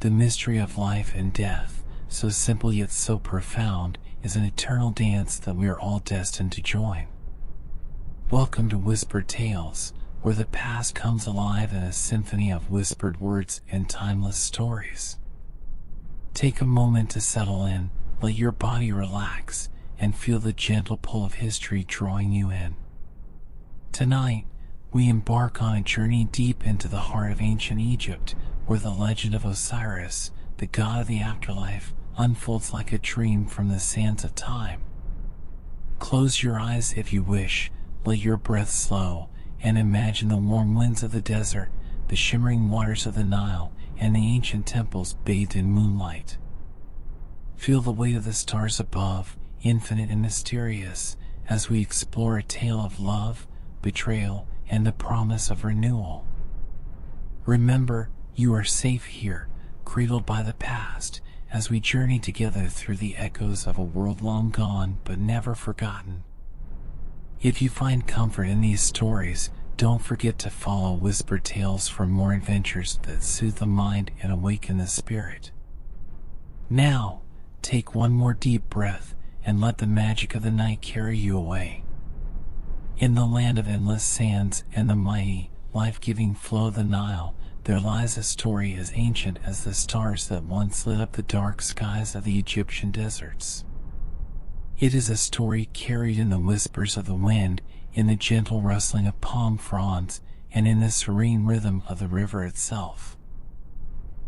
The mystery of life and death, so simple yet so profound, is an eternal dance that we are all destined to join. Welcome to Whispered Tales, where the past comes alive in a symphony of whispered words and timeless stories. Take a moment to settle in, let your body relax, and feel the gentle pull of history drawing you in. Tonight, we embark on a journey deep into the heart of ancient Egypt, where the legend of Osiris, the god of the afterlife, unfolds like a dream from the sands of time. Close your eyes if you wish, let your breath slow, and imagine the warm winds of the desert, the shimmering waters of the Nile, and the ancient temples bathed in moonlight. Feel the weight of the stars above, infinite and mysterious, as we explore a tale of love, betrayal, and the promise of renewal. Remember, you are safe here, cradled by the past, as we journey together through the echoes of a world long gone but never forgotten. If you find comfort in these stories, don't forget to follow Whispered Tales for more adventures that soothe the mind and awaken the spirit. Now, take one more deep breath and let the magic of the night carry you away. In the land of endless sands and the mighty, life-giving flow of the Nile, there lies a story as ancient as the stars that once lit up the dark skies of the Egyptian deserts. It is a story carried in the whispers of the wind, in the gentle rustling of palm fronds, and in the serene rhythm of the river itself.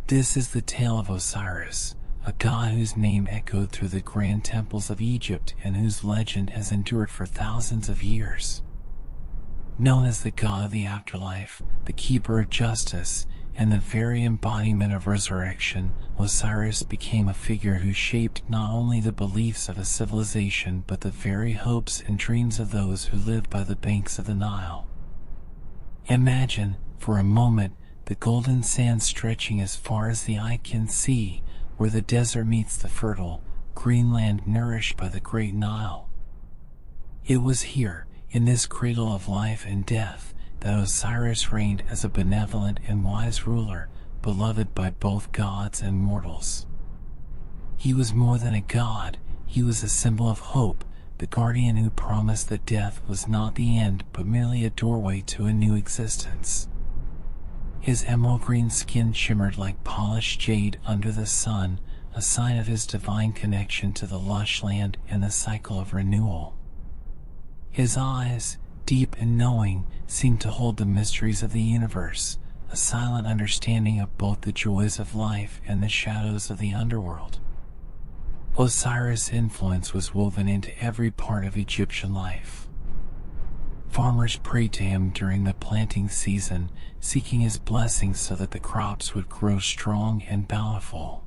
This is the tale of Osiris, a god whose name echoed through the grand temples of Egypt and whose legend has endured for thousands of years. Known as the god of the afterlife, the keeper of justice, and the very embodiment of resurrection, Osiris became a figure who shaped not only the beliefs of a civilization but the very hopes and dreams of those who lived by the banks of the Nile. Imagine, for a moment, the golden sands stretching as far as the eye can see, where the desert meets the fertile, green land nourished by the great Nile. It was here, in this cradle of life and death, that Osiris reigned as a benevolent and wise ruler, beloved by both gods and mortals. He was more than a god, he was a symbol of hope, the guardian who promised that death was not the end but merely a doorway to a new existence. His emerald green skin shimmered like polished jade under the sun, a sign of his divine connection to the lush land and the cycle of renewal. His eyes, deep and knowing, seemed to hold the mysteries of the universe, a silent understanding of both the joys of life and the shadows of the underworld. Osiris' influence was woven into every part of Egyptian life. Farmers prayed to him during the planting season, seeking his blessings so that the crops would grow strong and bountiful.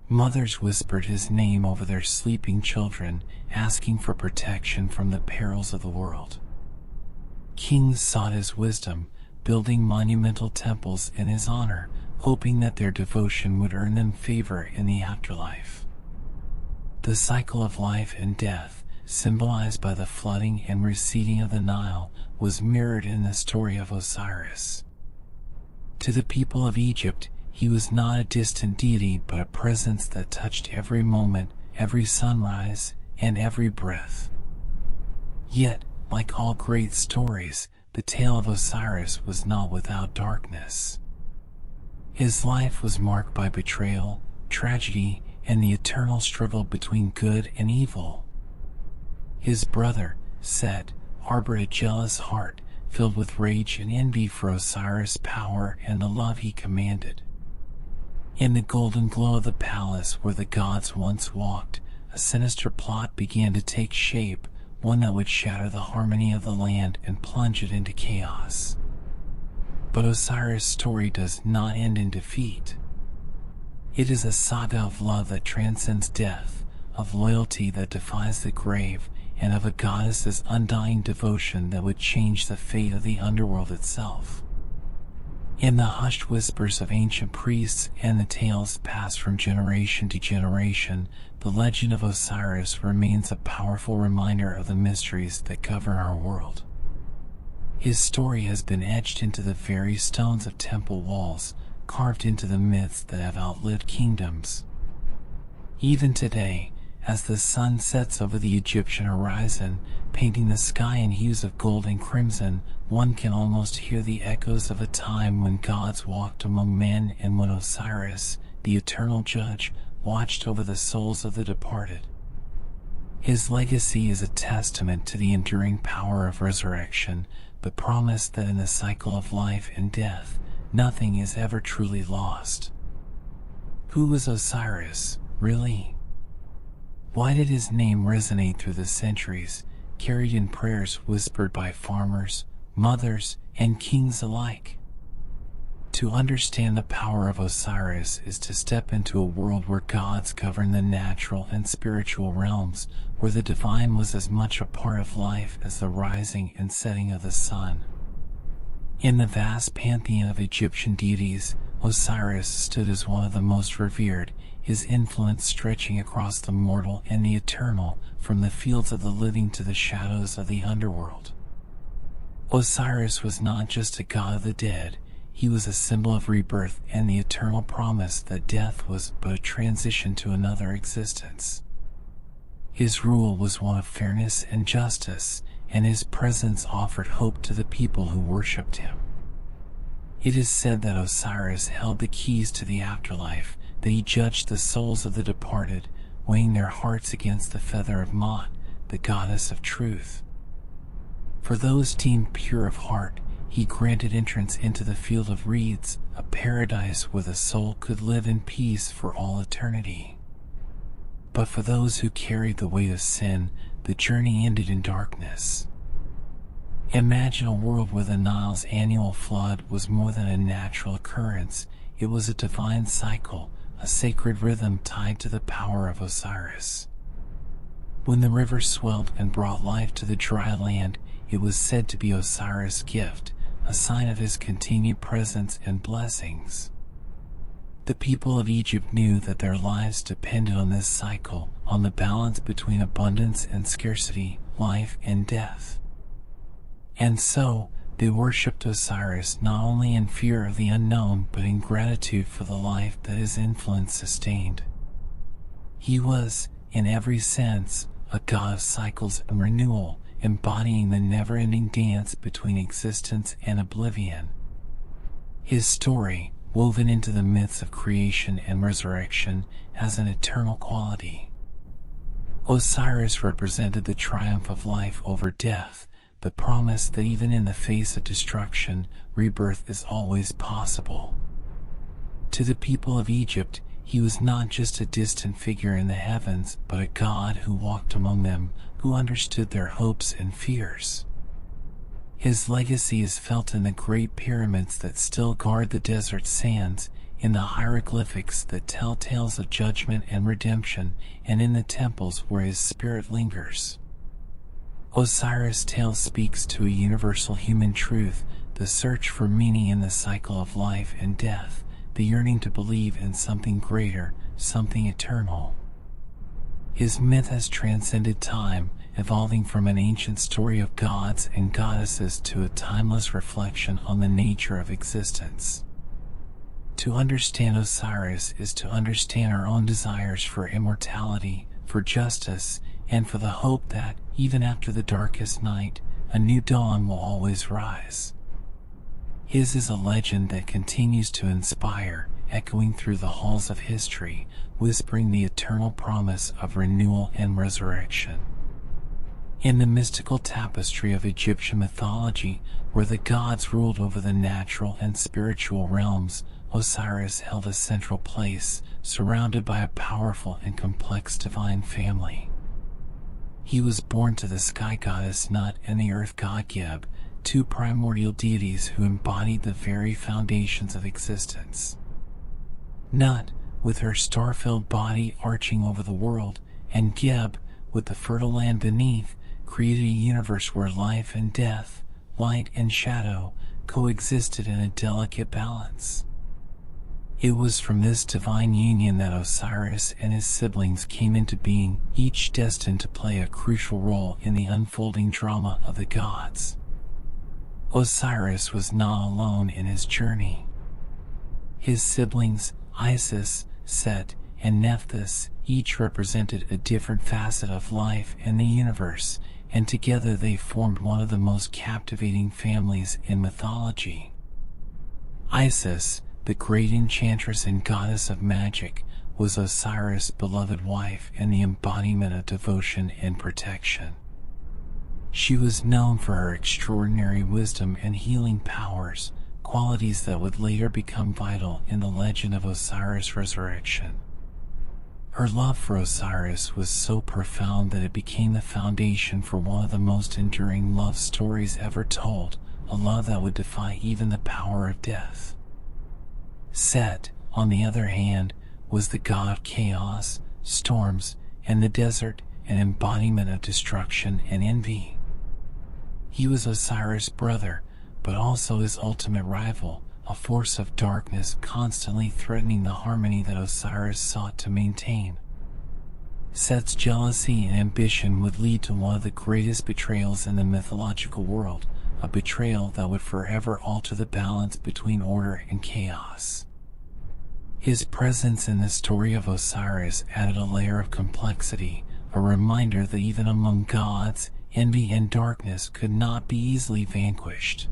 Mothers whispered his name over their sleeping children, asking for protection from the perils of the world. Kings sought his wisdom, building monumental temples in his honor, hoping that their devotion would earn them favor in the afterlife. The cycle of life and death, symbolized by the flooding and receding of the Nile, was mirrored in the story of Osiris. To the people of Egypt, he was not a distant deity but a presence that touched every moment, every sunrise, and every breath. Yet, like all great stories, the tale of Osiris was not without darkness. His life was marked by betrayal, tragedy, and the eternal struggle between good and evil. His brother, Set, harbored a jealous heart, filled with rage and envy for Osiris' power and the love he commanded. In the golden glow of the palace where the gods once walked, a sinister plot began to take shape, one that would shatter the harmony of the land and plunge it into chaos. But Osiris' story does not end in defeat. It is a saga of love that transcends death, of loyalty that defies the grave, and of a goddess's undying devotion that would change the fate of the underworld itself. In the hushed whispers of ancient priests and the tales passed from generation to generation, the legend of Osiris remains a powerful reminder of the mysteries that govern our world. His story has been etched into the very stones of temple walls, carved into the myths that have outlived kingdoms. Even today, as the sun sets over the Egyptian horizon, painting the sky in hues of gold and crimson, one can almost hear the echoes of a time when gods walked among men and when Osiris, the eternal judge, watched over the souls of the departed. His legacy is a testament to the enduring power of resurrection, the promise that in the cycle of life and death, nothing is ever truly lost. Who was Osiris, really? Why did his name resonate through the centuries, carried in prayers whispered by farmers, mothers, and kings alike? To understand the power of Osiris is to step into a world where gods govern the natural and spiritual realms, where the divine was as much a part of life as the rising and setting of the sun. In the vast pantheon of Egyptian deities, Osiris stood as one of the most revered, his influence stretching across the mortal and the eternal, from the fields of the living to the shadows of the underworld. Osiris was not just a god of the dead, he was a symbol of rebirth and the eternal promise that death was but a transition to another existence. His rule was one of fairness and justice, and his presence offered hope to the people who worshipped him. It is said that Osiris held the keys to the afterlife, that he judged the souls of the departed, weighing their hearts against the feather of Mot, the goddess of truth. For those deemed pure of heart, he granted entrance into the field of reeds, a paradise where the soul could live in peace for all eternity. But for those who carried the weight of sin, the journey ended in darkness. Imagine a world where the Nile's annual flood was more than a natural occurrence, it was a divine cycle, a sacred rhythm tied to the power of Osiris. When the river swelled and brought life to the dry land, it was said to be Osiris' gift, a sign of his continued presence and blessings. The people of Egypt knew that their lives depended on this cycle, on the balance between abundance and scarcity, life and death. And so, they worshipped Osiris not only in fear of the unknown but in gratitude for the life that his influence sustained. He was, in every sense, a god of cycles and renewal, embodying the never-ending dance between existence and oblivion. His story, woven into the myths of creation and resurrection, has an eternal quality. Osiris represented the triumph of life over death, the promise that even in the face of destruction, rebirth is always possible. To the people of Egypt, he was not just a distant figure in the heavens, but a god who walked among them, who understood their hopes and fears. His legacy is felt in the great pyramids that still guard the desert sands, in the hieroglyphics that tell tales of judgment and redemption, and in the temples where his spirit lingers. Osiris' tale speaks to a universal human truth, the search for meaning in the cycle of life and death, the yearning to believe in something greater, something eternal. His myth has transcended time, evolving from an ancient story of gods and goddesses to a timeless reflection on the nature of existence. To understand Osiris is to understand our own desires for immortality, for justice, and for the hope that, even after the darkest night, a new dawn will always rise. His is a legend that continues to inspire, echoing through the halls of history, whispering the eternal promise of renewal and resurrection. In the mystical tapestry of Egyptian mythology, where the gods ruled over the natural and spiritual realms, Osiris held a central place, surrounded by a powerful and complex divine family. He was born to the sky goddess Nut and the earth god Geb, two primordial deities who embodied the very foundations of existence. Nut, with her star-filled body arching over the world, and Geb, with the fertile land beneath, created a universe where life and death, light and shadow, coexisted in a delicate balance. It was from this divine union that Osiris and his siblings came into being, each destined to play a crucial role in the unfolding drama of the gods. Osiris was not alone in his journey. His siblings, Isis, Set, and Nephthys, each represented a different facet of life and the universe, and together they formed one of the most captivating families in mythology. Isis, the great enchantress and goddess of magic, was Osiris' beloved wife and the embodiment of devotion and protection. She was known for her extraordinary wisdom and healing powers, qualities that would later become vital in the legend of Osiris' resurrection. Her love for Osiris was so profound that it became the foundation for one of the most enduring love stories ever told, a love that would defy even the power of death. Set, on the other hand, was the god of chaos, storms, and the desert, an embodiment of destruction and envy. He was Osiris' brother, but also his ultimate rival, a force of darkness constantly threatening the harmony that Osiris sought to maintain. Set's jealousy and ambition would lead to one of the greatest betrayals in the mythological world, a betrayal that would forever alter the balance between order and chaos. His presence in the story of Osiris added a layer of complexity, a reminder that even among gods, envy and darkness could not be easily vanquished.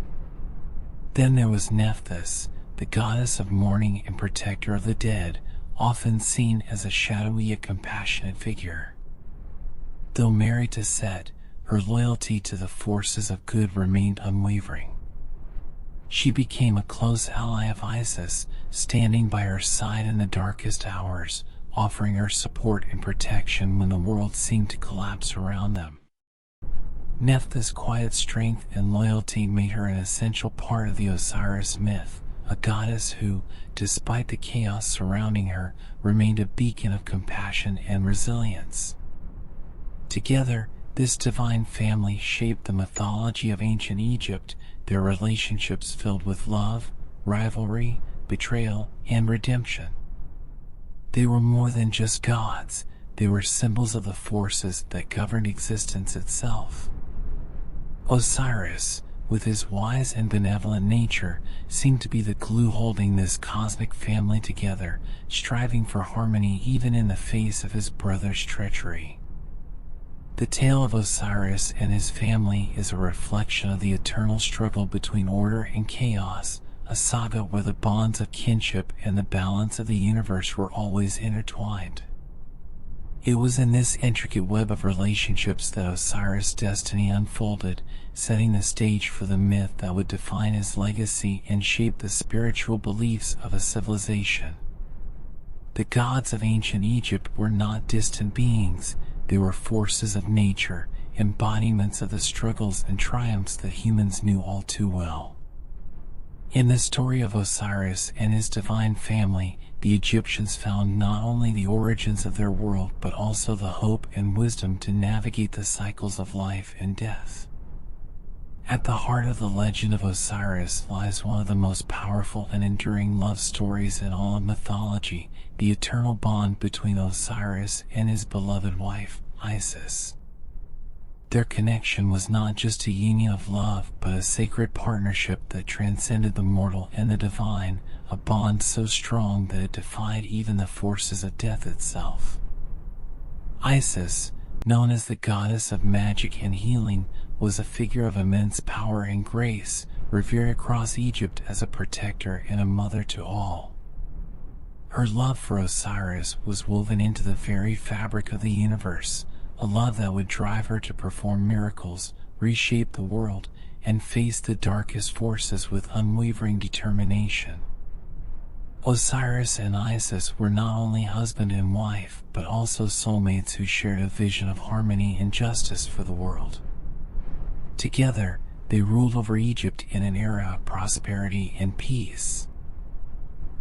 Then there was Nephthys, the goddess of mourning and protector of the dead, often seen as a shadowy yet compassionate figure. Though married to Set, her loyalty to the forces of good remained unwavering. She became a close ally of Isis, standing by her side in the darkest hours, offering her support and protection when the world seemed to collapse around them. Nephthys' quiet strength and loyalty made her an essential part of the Osiris myth, a goddess who, despite the chaos surrounding her, remained a beacon of compassion and resilience. Together, this divine family shaped the mythology of ancient Egypt, their relationships filled with love, rivalry, betrayal, and redemption. They were more than just gods, they were symbols of the forces that governed existence itself. Osiris, with his wise and benevolent nature, seemed to be the glue holding this cosmic family together, striving for harmony even in the face of his brother's treachery. The tale of Osiris and his family is a reflection of the eternal struggle between order and chaos, a saga where the bonds of kinship and the balance of the universe were always intertwined. It was in this intricate web of relationships that Osiris' destiny unfolded, setting the stage for the myth that would define his legacy and shape the spiritual beliefs of a civilization. The gods of ancient Egypt were not distant beings, they were forces of nature, embodiments of the struggles and triumphs that humans knew all too well. In the story of Osiris and his divine family, the Egyptians found not only the origins of their world but also the hope and wisdom to navigate the cycles of life and death. At the heart of the legend of Osiris lies one of the most powerful and enduring love stories in all of mythology, the eternal bond between Osiris and his beloved wife, Isis. Their connection was not just a union of love, but a sacred partnership that transcended the mortal and the divine, a bond so strong that it defied even the forces of death itself. Isis, known as the goddess of magic and healing, was a figure of immense power and grace, revered across Egypt as a protector and a mother to all. Her love for Osiris was woven into the very fabric of the universe, a love that would drive her to perform miracles, reshape the world, and face the darkest forces with unwavering determination. Osiris and Isis were not only husband and wife, but also soulmates who shared a vision of harmony and justice for the world. Together, they ruled over Egypt in an era of prosperity and peace.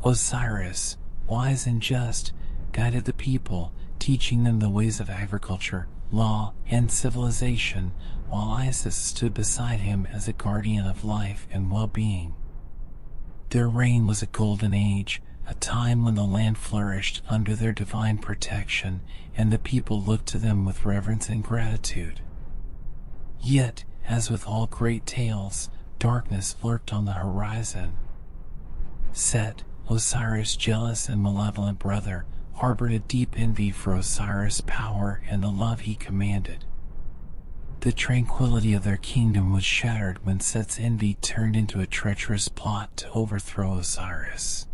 Osiris, wise and just, guided the people, teaching them the ways of agriculture, law, and civilization, while Isis stood beside him as a guardian of life and well-being. Their reign was a golden age, a time when the land flourished under their divine protection, and the people looked to them with reverence and gratitude. Yet, as with all great tales, darkness lurked on the horizon. Set, Osiris' jealous and malevolent brother, harbored a deep envy for Osiris' power and the love he commanded. The tranquility of their kingdom was shattered when Set's envy turned into a treacherous plot to overthrow Osiris.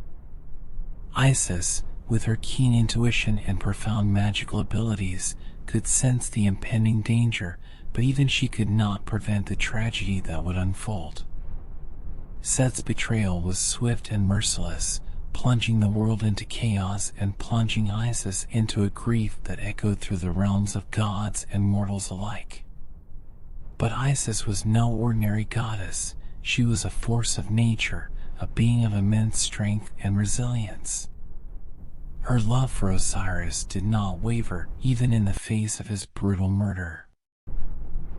Isis, with her keen intuition and profound magical abilities, could sense the impending danger, but even she could not prevent the tragedy that would unfold. Set's betrayal was swift and merciless, plunging the world into chaos and plunging Isis into a grief that echoed through the realms of gods and mortals alike. But Isis was no ordinary goddess. She was a force of nature, a being of immense strength and resilience. Her love for Osiris did not waver, even in the face of his brutal murder.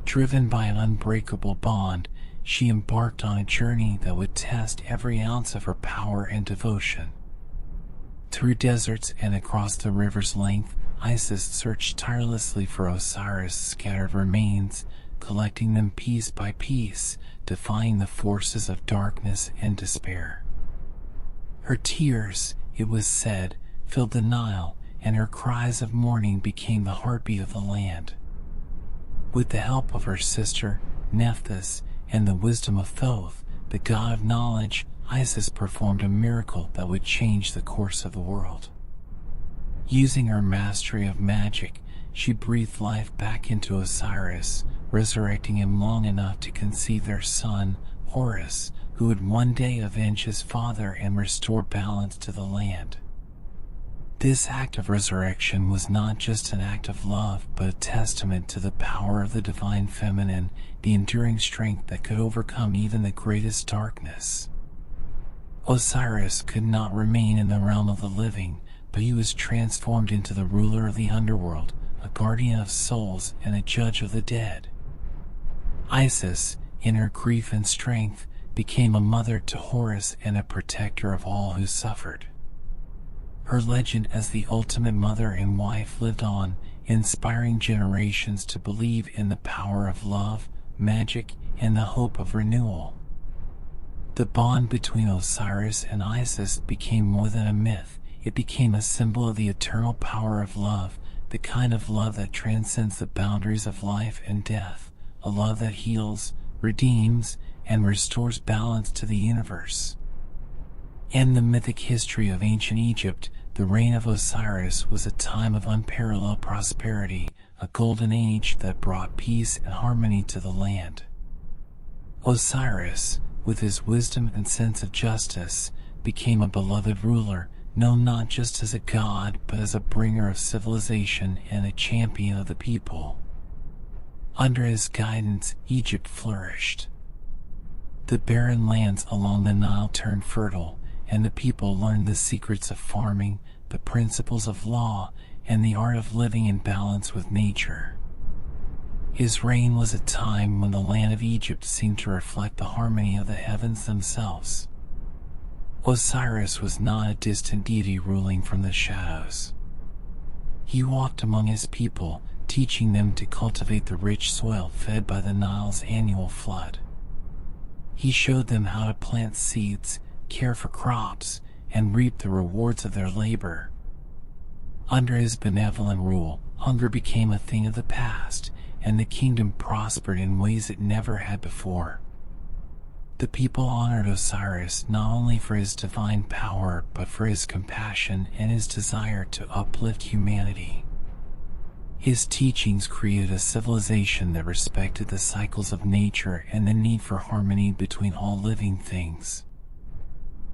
Driven by an unbreakable bond, she embarked on a journey that would test every ounce of her power and devotion. Through deserts and across the river's length, Isis searched tirelessly for Osiris' scattered remains, collecting them piece by piece, defying the forces of darkness and despair. Her tears, it was said, filled the Nile, and her cries of mourning became the heartbeat of the land. With the help of her sister, Nephthys, and the wisdom of Thoth, the god of knowledge, Isis performed a miracle that would change the course of the world. Using her mastery of magic, she breathed life back into Osiris, resurrecting him long enough to conceive their son, Horus, who would one day avenge his father and restore balance to the land. This act of resurrection was not just an act of love, but a testament to the power of the divine feminine, the enduring strength that could overcome even the greatest darkness. Osiris could not remain in the realm of the living, but he was transformed into the ruler of the underworld, a guardian of souls and a judge of the dead. Isis, in her grief and strength, became a mother to Horus and a protector of all who suffered. Her legend as the ultimate mother and wife lived on, inspiring generations to believe in the power of love, magic, and the hope of renewal. The bond between Osiris and Isis became more than a myth. It became a symbol of the eternal power of love, the kind of love that transcends the boundaries of life and death, a love that heals, redeems, and restores balance to the universe. In the mythic history of ancient Egypt, the reign of Osiris was a time of unparalleled prosperity, a golden age that brought peace and harmony to the land. Osiris, with his wisdom and sense of justice, became a beloved ruler, known not just as a god but as a bringer of civilization and a champion of the people. Under his guidance, Egypt flourished. The barren lands along the Nile turned fertile, and the people learned the secrets of farming, the principles of law, and the art of living in balance with nature. His reign was a time when the land of Egypt seemed to reflect the harmony of the heavens themselves. Osiris was not a distant deity ruling from the shadows. He walked among his people, teaching them to cultivate the rich soil fed by the Nile's annual flood. He showed them how to plant seeds, care for crops, and reap the rewards of their labor. Under his benevolent rule, hunger became a thing of the past, and the kingdom prospered in ways it never had before. The people honored Osiris not only for his divine power, but for his compassion and his desire to uplift humanity. His teachings created a civilization that respected the cycles of nature and the need for harmony between all living things.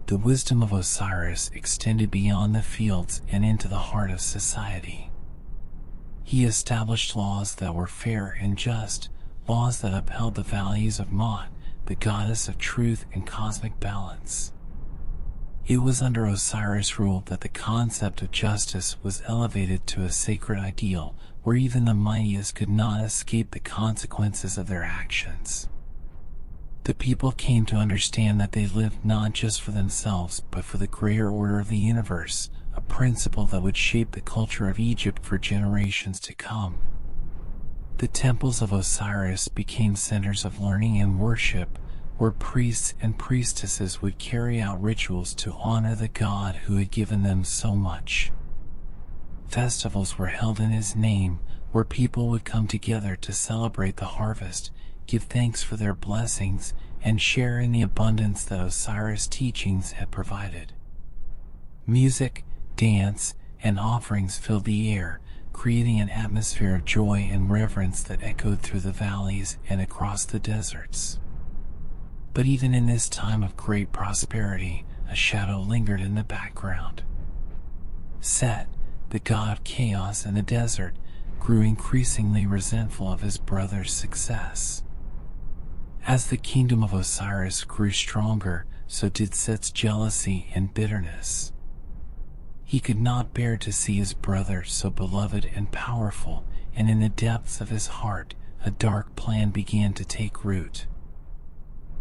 The wisdom of Osiris extended beyond the fields and into the heart of society. He established laws that were fair and just, laws that upheld the values of Ma'at, the goddess of truth and cosmic balance. It was under Osiris' rule that the concept of justice was elevated to a sacred ideal, where even the mightiest could not escape the consequences of their actions. The people came to understand that they lived not just for themselves, but for the greater order of the universe, a principle that would shape the culture of Egypt for generations to come. The temples of Osiris became centers of learning and worship, where priests and priestesses would carry out rituals to honor the god who had given them so much. Festivals were held in his name, where people would come together to celebrate the harvest, give thanks for their blessings, and share in the abundance that Osiris' teachings had provided. Music, dance, and offerings filled the air, creating an atmosphere of joy and reverence that echoed through the valleys and across the deserts. But even in this time of great prosperity, a shadow lingered in the background. Set, the god of chaos in the desert, grew increasingly resentful of his brother's success. As the kingdom of Osiris grew stronger, so did Set's jealousy and bitterness. He could not bear to see his brother so beloved and powerful, and in the depths of his heart, a dark plan began to take root.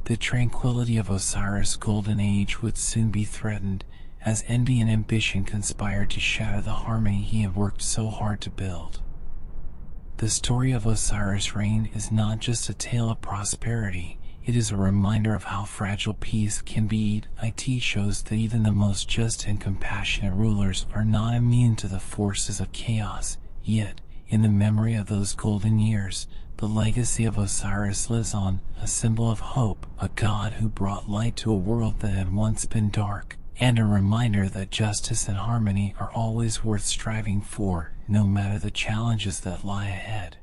The tranquility of Osiris' golden age would soon be threatened, as envy and ambition conspired to shatter the harmony he had worked so hard to build. The story of Osiris' reign is not just a tale of prosperity, it is a reminder of how fragile peace can be. It shows that even the most just and compassionate rulers are not immune to the forces of chaos, yet, in the memory of those golden years, the legacy of Osiris lives on, a symbol of hope, a god who brought light to a world that had once been dark, and a reminder that justice and harmony are always worth striving for, no matter the challenges that lie ahead.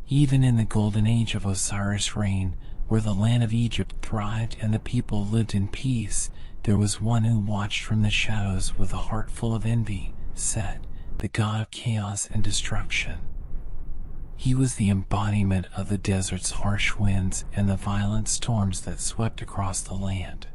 Even in the golden age of Osiris' reign, where the land of Egypt thrived and the people lived in peace, there was one who watched from the shadows with a heart full of envy, Set, the god of chaos and destruction. He was the embodiment of the desert's harsh winds and the violent storms that swept across the land.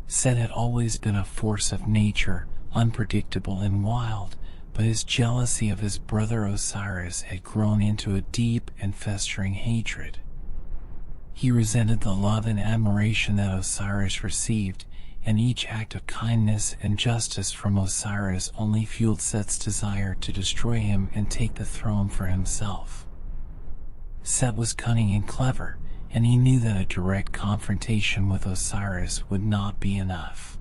Set had always been a force of nature, unpredictable and wild, but his jealousy of his brother Osiris had grown into a deep and festering hatred. He resented the love and admiration that Osiris received, and each act of kindness and justice from Osiris only fueled Set's desire to destroy him and take the throne for himself. Set was cunning and clever, and he knew that a direct confrontation with Osiris would not be enough.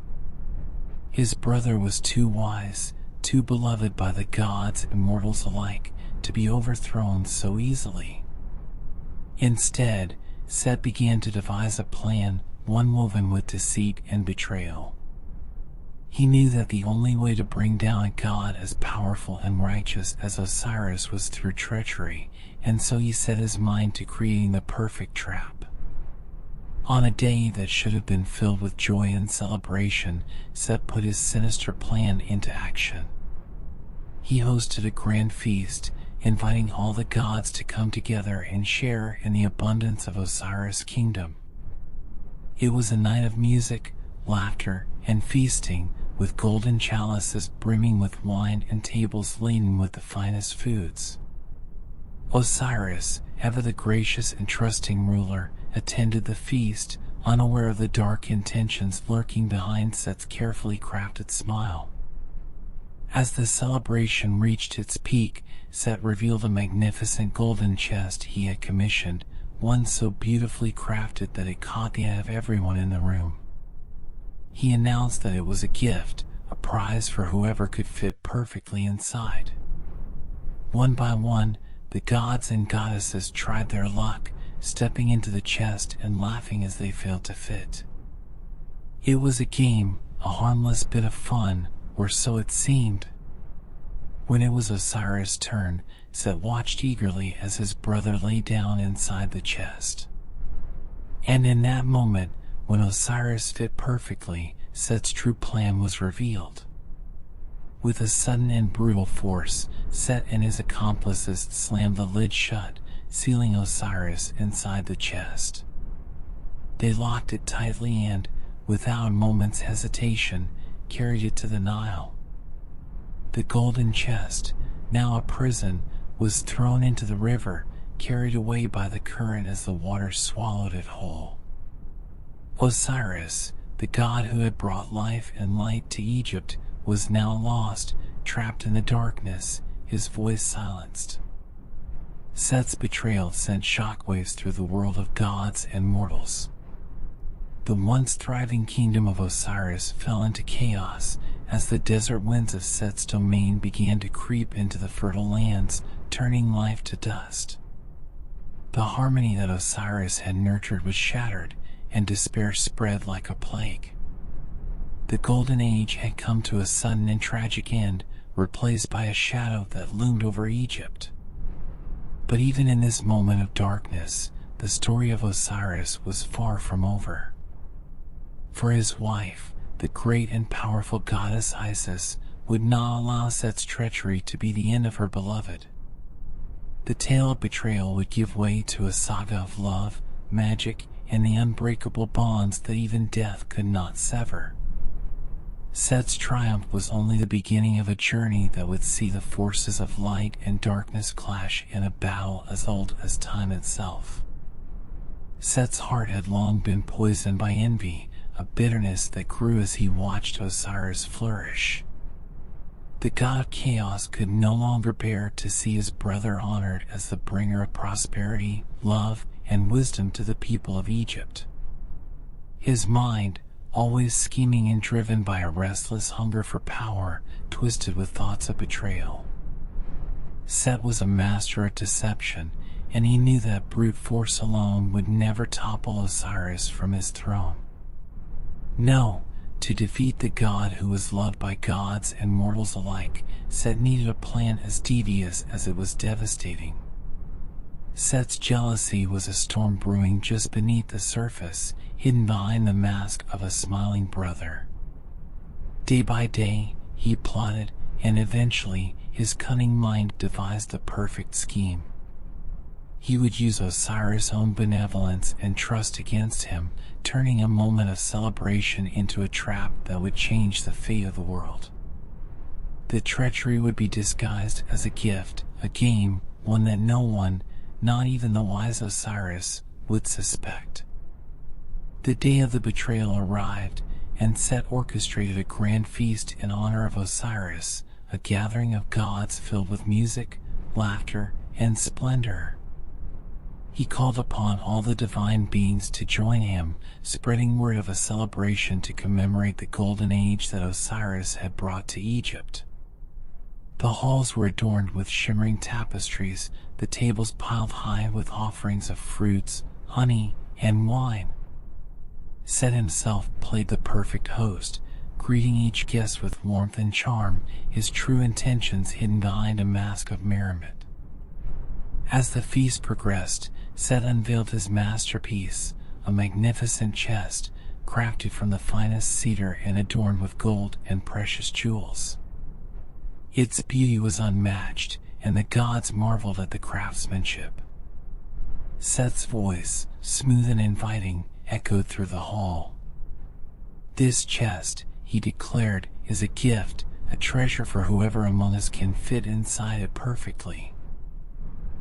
His brother was too wise, too beloved by the gods and mortals alike, to be overthrown so easily. Instead, Set began to devise a plan, one woven with deceit and betrayal. He knew that the only way to bring down a god as powerful and righteous as Osiris was through treachery, and so he set his mind to creating the perfect trap. On a day that should have been filled with joy and celebration, Set put his sinister plan into action. He hosted a grand feast, inviting all the gods to come together and share in the abundance of Osiris' kingdom. It was a night of music, laughter, and feasting, with golden chalices brimming with wine and tables laden with the finest foods. Osiris, ever the gracious and trusting ruler, attended the feast, unaware of the dark intentions lurking behind Set's carefully crafted smile. As the celebration reached its peak, Set revealed a magnificent golden chest he had commissioned, one so beautifully crafted that it caught the eye of everyone in the room. He announced that it was a gift, a prize for whoever could fit perfectly inside. One by one, the gods and goddesses tried their luck, stepping into the chest and laughing as they failed to fit. It was a game, a harmless bit of fun, or so it seemed. When it was Osiris' turn, Set watched eagerly as his brother lay down inside the chest. And in that moment, when Osiris fit perfectly, Set's true plan was revealed. With a sudden and brutal force, Set and his accomplices slammed the lid shut, sealing Osiris inside the chest. They locked it tightly and, without a moment's hesitation, carried it to the Nile. The golden chest, now a prison, was thrown into the river, carried away by the current as the water swallowed it whole. Osiris, the god who had brought life and light to Egypt, was now lost, trapped in the darkness, his voice silenced. Set's betrayal sent shockwaves through the world of gods and mortals. The once thriving kingdom of Osiris fell into chaos as the desert winds of Set's domain began to creep into the fertile lands, turning life to dust. The harmony that Osiris had nurtured was shattered, and despair spread like a plague. The Golden Age had come to a sudden and tragic end, replaced by a shadow that loomed over Egypt. But even in this moment of darkness, the story of Osiris was far from over. For his wife, the great and powerful goddess Isis, would not allow Set's treachery to be the end of her beloved. The tale of betrayal would give way to a saga of love, magic, and the unbreakable bonds that even death could not sever. Set's triumph was only the beginning of a journey that would see the forces of light and darkness clash in a battle as old as time itself. Set's heart had long been poisoned by envy, a bitterness that grew as he watched Osiris flourish. The god of chaos could no longer bear to see his brother honored as the bringer of prosperity, love, and wisdom to the people of Egypt. His mind, always scheming and driven by a restless hunger for power, twisted with thoughts of betrayal. Set was a master of deception, and he knew that brute force alone would never topple Osiris from his throne. No, to defeat the god who was loved by gods and mortals alike, Set needed a plan as devious as it was devastating. Set's jealousy was a storm brewing just beneath the surface, hidden behind the mask of a smiling brother. Day by day, he plotted, and eventually, his cunning mind devised the perfect scheme. He would use Osiris' own benevolence and trust against him, turning a moment of celebration into a trap that would change the fate of the world. The treachery would be disguised as a gift, a game, one that no one, not even the wise Osiris, would suspect. The day of the betrayal arrived, and Set orchestrated a grand feast in honor of Osiris, a gathering of gods filled with music, laughter, and splendor. He called upon all the divine beings to join him, spreading word of a celebration to commemorate the golden age that Osiris had brought to Egypt. The halls were adorned with shimmering tapestries, the tables piled high with offerings of fruits, honey, and wine. Set himself played the perfect host, greeting each guest with warmth and charm, his true intentions hidden behind a mask of merriment. As the feast progressed, Set unveiled his masterpiece, a magnificent chest, crafted from the finest cedar and adorned with gold and precious jewels. Its beauty was unmatched, and the gods marveled at the craftsmanship. Set's voice, smooth and inviting, echoed through the hall. "This chest," he declared, "is a gift, a treasure for whoever among us can fit inside it perfectly."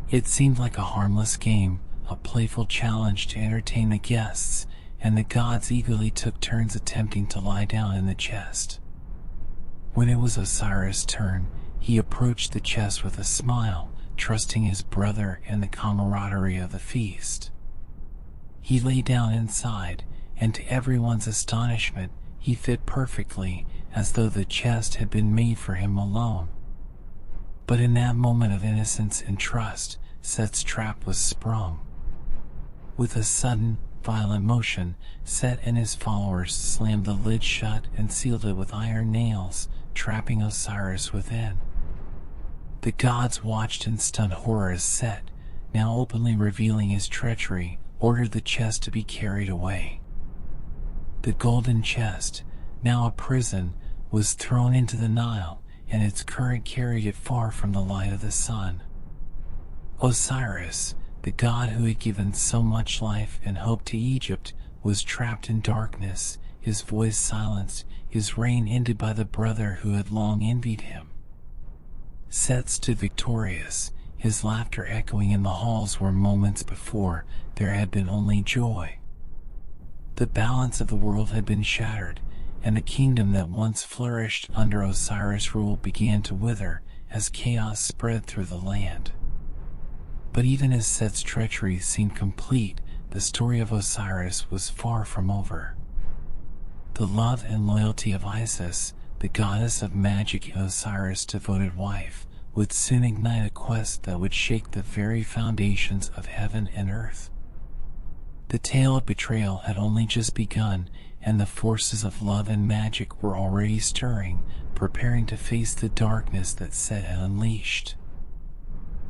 It seemed like a harmless game, a playful challenge to entertain the guests, and the gods eagerly took turns attempting to lie down in the chest. When it was Osiris' turn, he approached the chest with a smile, trusting his brother and the camaraderie of the feast. He lay down inside, and to everyone's astonishment, he fit perfectly, as though the chest had been made for him alone. But in that moment of innocence and trust, Set's trap was sprung. With a sudden, violent motion, Set and his followers slammed the lid shut and sealed it with iron nails, trapping Osiris within. The gods watched in stunned horror as Set, now openly revealing his treachery, ordered the chest to be carried away. The golden chest, now a prison, was thrown into the Nile, and its current carried it far from the light of the sun. Osiris, the god who had given so much life and hope to Egypt, was trapped in darkness, his voice silenced, his reign ended by the brother who had long envied him. Set stood victorious, his laughter echoing in the halls where moments before there had been only joy. The balance of the world had been shattered, and the kingdom that once flourished under Osiris' rule began to wither as chaos spread through the land. But even as Set's treachery seemed complete, the story of Osiris was far from over. The love and loyalty of Isis, the goddess of magic and Osiris' devoted wife, would soon ignite a quest that would shake the very foundations of heaven and earth. The tale of betrayal had only just begun, and the forces of love and magic were already stirring, preparing to face the darkness that Set had unleashed.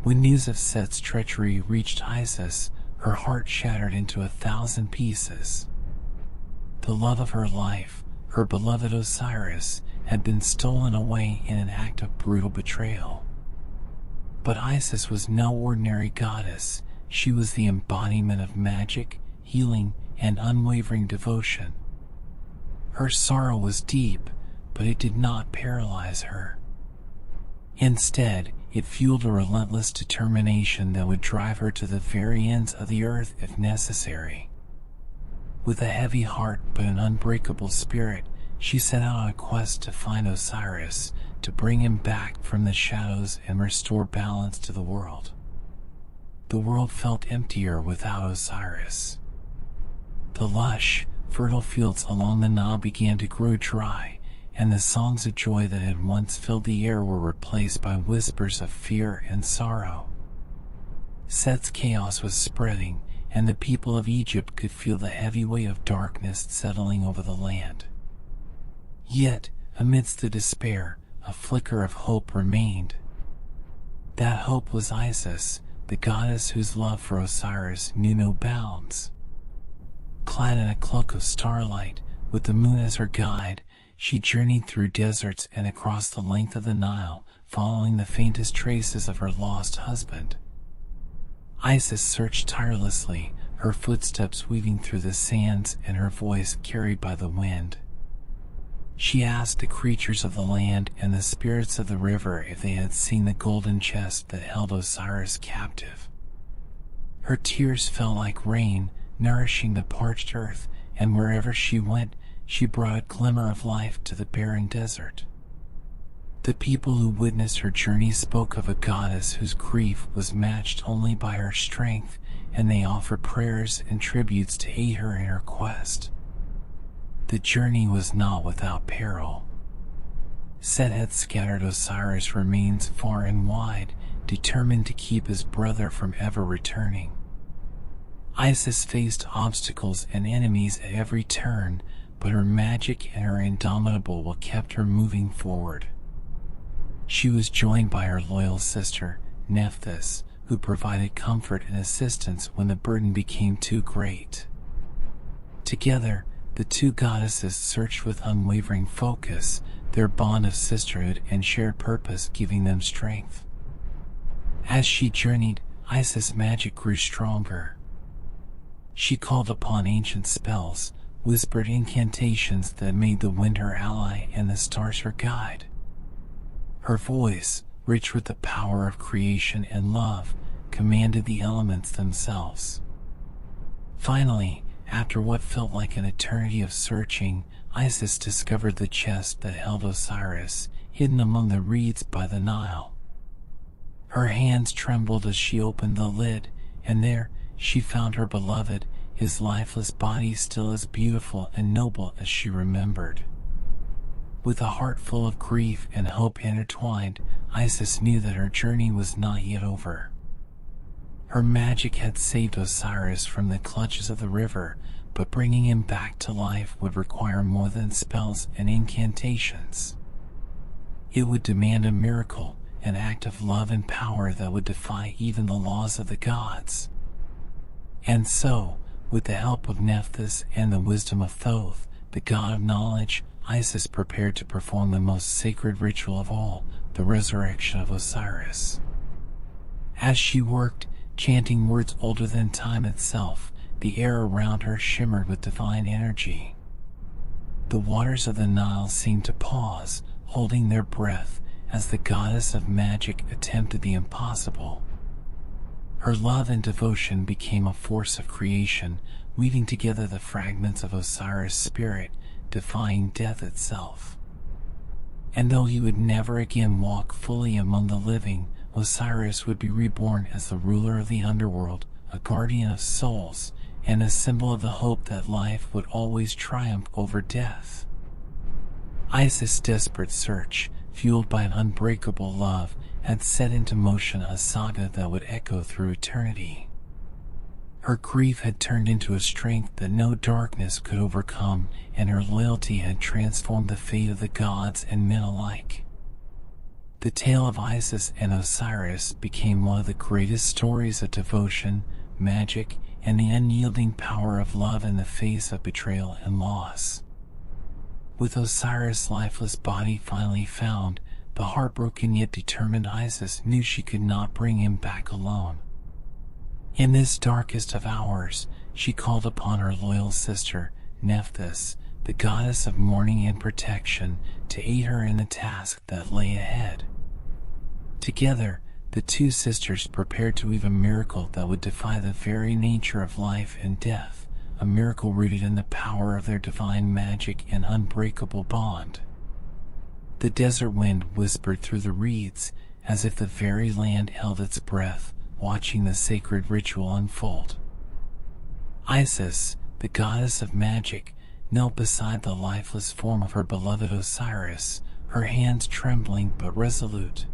When news of Set's treachery reached Isis, her heart shattered into 1,000 pieces. The love of her life, her beloved Osiris, had been stolen away in an act of brutal betrayal. But Isis was no ordinary goddess. She was the embodiment of magic, healing, and unwavering devotion. Her sorrow was deep, but it did not paralyze her. Instead, it fueled a relentless determination that would drive her to the very ends of the earth if necessary. With a heavy heart but an unbreakable spirit, she set out on a quest to find Osiris, to bring him back from the shadows and restore balance to the world. The world felt emptier without Osiris. The lush, fertile fields along the Nile began to grow dry, and the songs of joy that had once filled the air were replaced by whispers of fear and sorrow. Set's chaos was spreading, and the people of Egypt could feel the heavy weight of darkness settling over the land. Yet, amidst the despair, a flicker of hope remained. That hope was Isis, the goddess whose love for Osiris knew no bounds. Clad in a cloak of starlight, with the moon as her guide, she journeyed through deserts and across the length of the Nile, following the faintest traces of her lost husband. Isis searched tirelessly, her footsteps weaving through the sands and her voice carried by the wind. She asked the creatures of the land and the spirits of the river if they had seen the golden chest that held Osiris captive. Her tears fell like rain, nourishing the parched earth, and wherever she went, she brought a glimmer of life to the barren desert. The people who witnessed her journey spoke of a goddess whose grief was matched only by her strength, and they offered prayers and tributes to aid her in her quest. The journey was not without peril. Set had scattered Osiris' remains far and wide, determined to keep his brother from ever returning. Isis faced obstacles and enemies at every turn, but her magic and her indomitable will kept her moving forward. She was joined by her loyal sister, Nephthys, who provided comfort and assistance when the burden became too great. Together, the two goddesses searched with unwavering focus, their bond of sisterhood and shared purpose giving them strength. As she journeyed, Isis' magic grew stronger. She called upon ancient spells, whispered incantations that made the wind her ally and the stars her guide. Her voice, rich with the power of creation and love, commanded the elements themselves. Finally, after what felt like an eternity of searching, Isis discovered the chest that held Osiris, hidden among the reeds by the Nile. Her hands trembled as she opened the lid, and there she found her beloved, his lifeless body still as beautiful and noble as she remembered. With a heart full of grief and hope intertwined, Isis knew that her journey was not yet over. Her magic had saved Osiris from the clutches of the river, but bringing him back to life would require more than spells and incantations. It would demand a miracle, an act of love and power that would defy even the laws of the gods. And so, with the help of Nephthys and the wisdom of Thoth, the god of knowledge, Isis prepared to perform the most sacred ritual of all, the resurrection of Osiris. As she worked, chanting words older than time itself, the air around her shimmered with divine energy. The waters of the Nile seemed to pause, holding their breath, as the goddess of magic attempted the impossible. Her love and devotion became a force of creation, weaving together the fragments of Osiris' spirit, defying death itself. And though he would never again walk fully among the living, Osiris would be reborn as the ruler of the underworld, a guardian of souls, and a symbol of the hope that life would always triumph over death. Isis' desperate search, fueled by an unbreakable love, had set into motion a saga that would echo through eternity. Her grief had turned into a strength that no darkness could overcome, and her loyalty had transformed the fate of the gods and men alike. The tale of Isis and Osiris became one of the greatest stories of devotion, magic, and the unyielding power of love in the face of betrayal and loss. With Osiris' lifeless body finally found, the heartbroken yet determined Isis knew she could not bring him back alone. In this darkest of hours, she called upon her loyal sister, Nephthys, the goddess of mourning and protection, to aid her in the task that lay ahead. Together, the two sisters prepared to weave a miracle that would defy the very nature of life and death, a miracle rooted in the power of their divine magic and unbreakable bond. The desert wind whispered through the reeds, as if the very land held its breath, watching the sacred ritual unfold. Isis, the goddess of magic, knelt beside the lifeless form of her beloved Osiris, her hands trembling but resolute.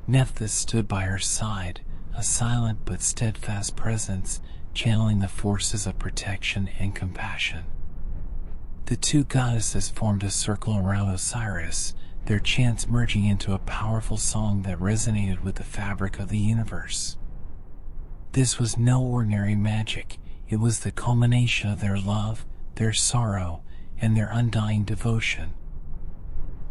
Nephthys stood by her side, a silent but steadfast presence, channeling the forces of protection and compassion. The two goddesses formed a circle around Osiris, their chants merging into a powerful song that resonated with the fabric of the universe. This was no ordinary magic. It was the culmination of their love, their sorrow, and their undying devotion.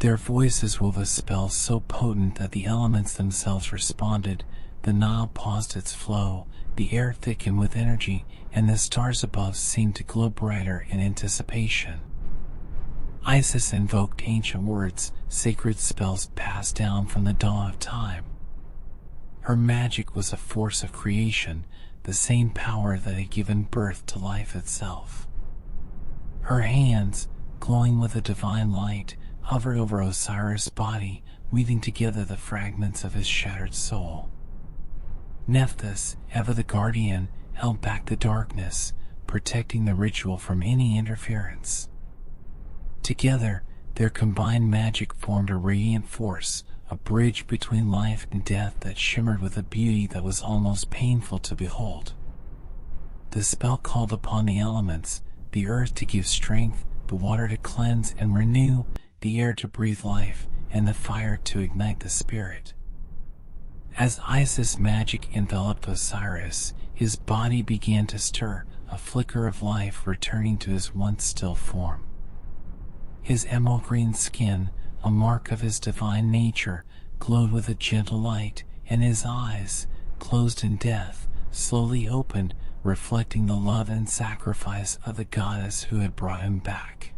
Their voices wove a spell so potent that the elements themselves responded. The Nile paused its flow, the air thickened with energy, and the stars above seemed to glow brighter in anticipation. Isis invoked ancient words, sacred spells passed down from the dawn of time. Her magic was a force of creation, the same power that had given birth to life itself. Her hands, glowing with a divine light, hovered over Osiris' body, weaving together the fragments of his shattered soul. Nephthys, ever the guardian, held back the darkness, protecting the ritual from any interference. Together, their combined magic formed a radiant force, a bridge between life and death that shimmered with a beauty that was almost painful to behold. The spell called upon the elements, the earth to give strength, the water to cleanse and renew, the air to breathe life, and the fire to ignite the spirit. As Isis' magic enveloped Osiris, his body began to stir, a flicker of life returning to his once still form. His emerald green skin, a mark of his divine nature, glowed with a gentle light, and his eyes, closed in death, slowly opened, reflecting the love and sacrifice of the goddess who had brought him back.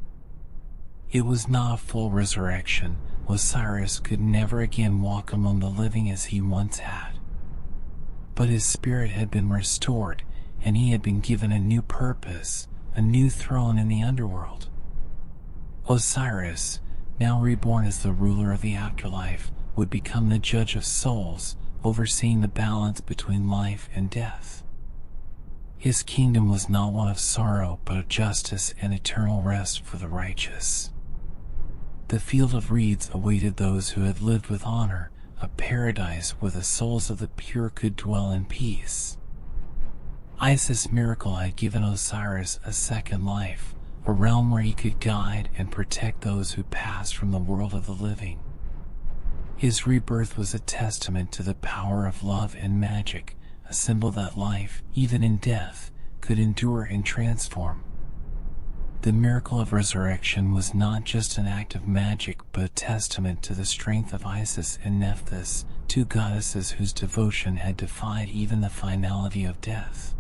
It was not a full resurrection. Osiris could never again walk among the living as he once had. But his spirit had been restored, and he had been given a new purpose, a new throne in the underworld. Osiris, now reborn as the ruler of the afterlife, would become the judge of souls, overseeing the balance between life and death. His kingdom was not one of sorrow, but of justice and eternal rest for the righteous. The field of reeds awaited those who had lived with honor, a paradise where the souls of the pure could dwell in peace. Isis' miracle had given Osiris a second life, a realm where he could guide and protect those who passed from the world of the living. His rebirth was a testament to the power of love and magic, a symbol that life, even in death, could endure and transform. The miracle of resurrection was not just an act of magic, but a testament to the strength of Isis and Nephthys, two goddesses whose devotion had defied even the finality of death.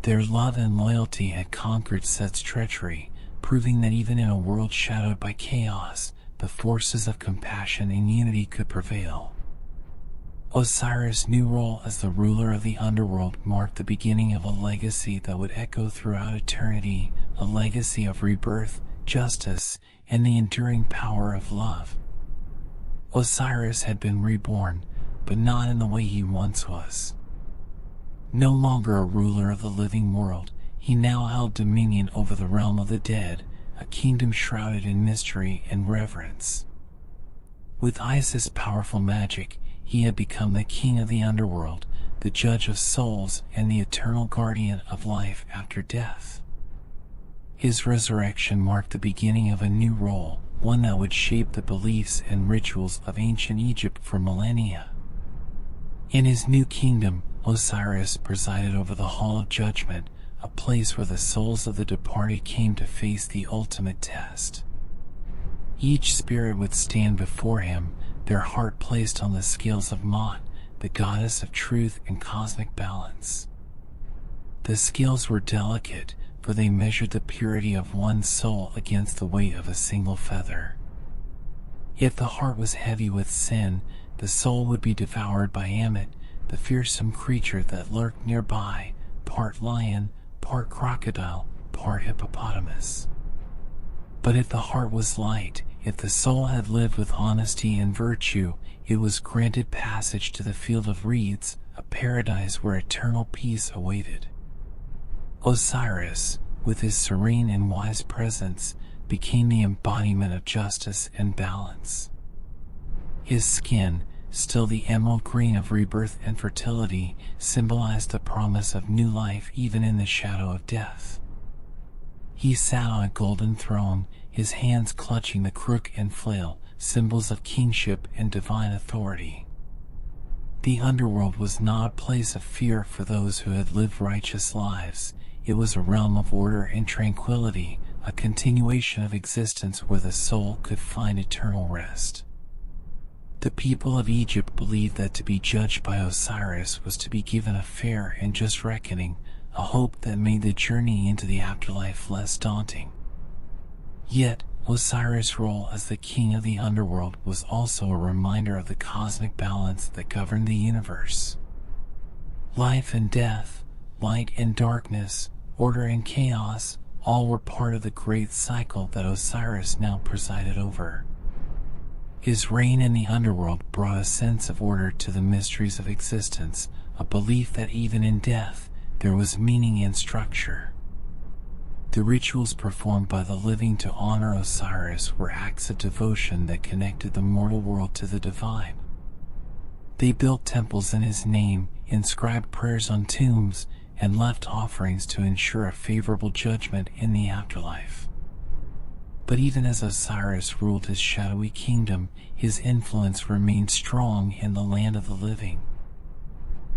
Their love and loyalty had conquered Set's treachery, proving that even in a world shadowed by chaos, the forces of compassion and unity could prevail. Osiris' new role as the ruler of the underworld marked the beginning of a legacy that would echo throughout eternity, a legacy of rebirth, justice, and the enduring power of love. Osiris had been reborn, but not in the way he once was. No longer a ruler of the living world, he now held dominion over the realm of the dead, a kingdom shrouded in mystery and reverence. With Isis' powerful magic, he had become the king of the underworld, the judge of souls, and the eternal guardian of life after death. His resurrection marked the beginning of a new role, one that would shape the beliefs and rituals of ancient Egypt for millennia. In his new kingdom, Osiris presided over the Hall of Judgment, a place where the souls of the departed came to face the ultimate test. Each spirit would stand before him, their heart placed on the scales of Mot, the goddess of truth and cosmic balance. The scales were delicate, for they measured the purity of one soul against the weight of a single feather. If the heart was heavy with sin, the soul would be devoured by Ammit, the fearsome creature that lurked nearby, part lion, part crocodile, part hippopotamus. But if the heart was light, if the soul had lived with honesty and virtue, it was granted passage to the field of reeds, a paradise where eternal peace awaited. Osiris, with his serene and wise presence, became the embodiment of justice and balance. His skin, still the emerald green of rebirth and fertility, symbolized the promise of new life even in the shadow of death. He sat on a golden throne, his hands clutching the crook and flail, symbols of kingship and divine authority. The underworld was not a place of fear for those who had lived righteous lives. It was a realm of order and tranquility, a continuation of existence where the soul could find eternal rest. The people of Egypt believed that to be judged by Osiris was to be given a fair and just reckoning, a hope that made the journey into the afterlife less daunting. Yet, Osiris' role as the king of the underworld was also a reminder of the cosmic balance that governed the universe. Life and death, light and darkness, order and chaos, all were part of the great cycle that Osiris now presided over. His reign in the underworld brought a sense of order to the mysteries of existence, a belief that even in death, there was meaning and structure. The rituals performed by the living to honor Osiris were acts of devotion that connected the mortal world to the divine. They built temples in his name, inscribed prayers on tombs, and left offerings to ensure a favorable judgment in the afterlife. But even as Osiris ruled his shadowy kingdom, his influence remained strong in the land of the living.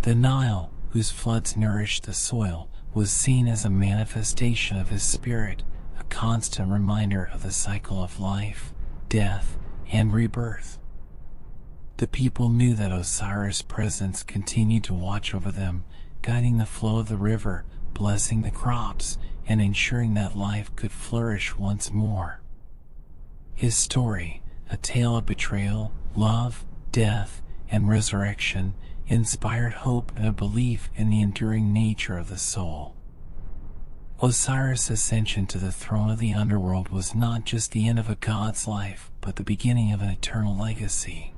The Nile, whose floods nourished the soil, was seen as a manifestation of his spirit, a constant reminder of the cycle of life, death, and rebirth. The people knew that Osiris' presence continued to watch over them, guiding the flow of the river, blessing the crops, and ensuring that life could flourish once more. His story, a tale of betrayal, love, death, and resurrection, inspired hope and a belief in the enduring nature of the soul. Osiris' ascension to the throne of the underworld was not just the end of a god's life, but the beginning of an eternal legacy.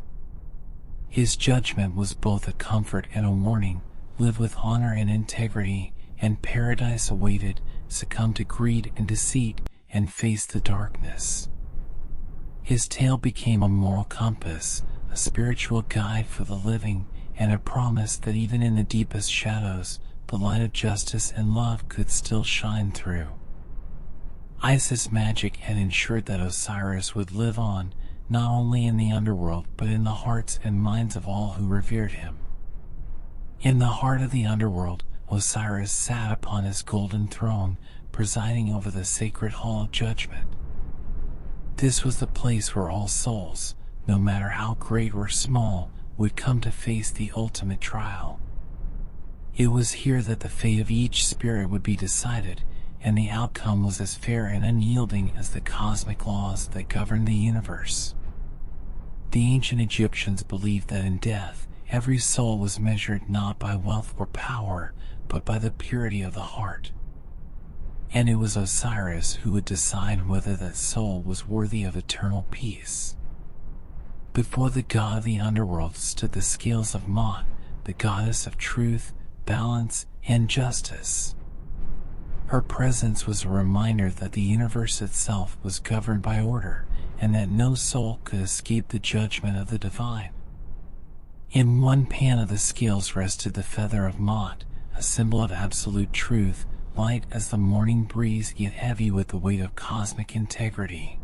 His judgment was both a comfort and a warning: live with honor and integrity, and paradise awaited; succumb to greed and deceit, and face the darkness. His tale became a moral compass, a spiritual guide for the living, and a promise that even in the deepest shadows, the light of justice and love could still shine through. Isis' magic had ensured that Osiris would live on, not only in the underworld but in the hearts and minds of all who revered him. In the heart of the underworld, Osiris sat upon his golden throne, presiding over the sacred hall of judgment. This was the place where all souls, no matter how great or small, would come to face the ultimate trial. It was here that the fate of each spirit would be decided, and the outcome was as fair and unyielding as the cosmic laws that governed the universe. The ancient Egyptians believed that in death, every soul was measured not by wealth or power, but by the purity of the heart. And it was Osiris who would decide whether that soul was worthy of eternal peace. Before the god of the underworld stood the scales of Mot, the goddess of truth, balance, and justice. Her presence was a reminder that the universe itself was governed by order, and that no soul could escape the judgment of the divine. In one pan of the scales rested the feather of Mot, a symbol of absolute truth, light as the morning breeze yet heavy with the weight of cosmic integrity.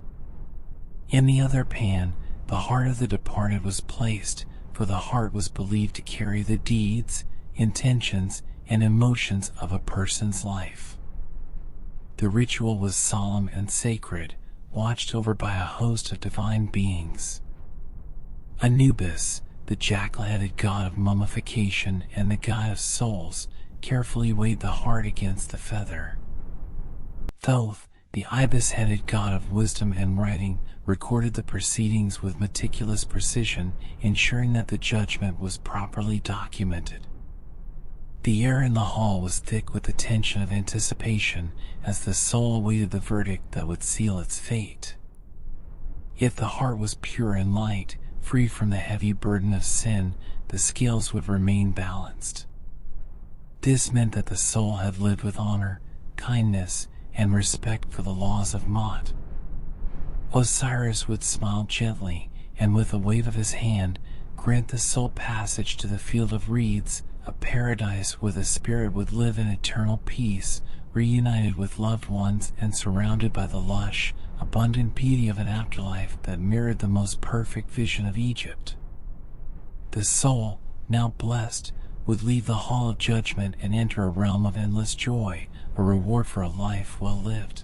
In the other pan, the heart of the departed was placed, for the heart was believed to carry the deeds, intentions, and emotions of a person's life. The ritual was solemn and sacred, watched over by a host of divine beings. Anubis, the jackal-headed god of mummification and the god of souls, carefully weighed the heart against the feather. Thoth, the ibis-headed god of wisdom and writing, recorded the proceedings with meticulous precision, ensuring that the judgment was properly documented. The air in the hall was thick with the tension of anticipation as the soul awaited the verdict that would seal its fate. If the heart was pure and light, free from the heavy burden of sin, the scales would remain balanced. This meant that the soul had lived with honor, kindness, and respect for the laws of Mot. Osiris would smile gently, and with a wave of his hand, grant the soul passage to the field of reeds, a paradise where the spirit would live in eternal peace, reunited with loved ones and surrounded by the lush, abundant beauty of an afterlife that mirrored the most perfect vision of Egypt. The soul, now blessed, would leave the hall of judgment and enter a realm of endless joy, a reward for a life well lived.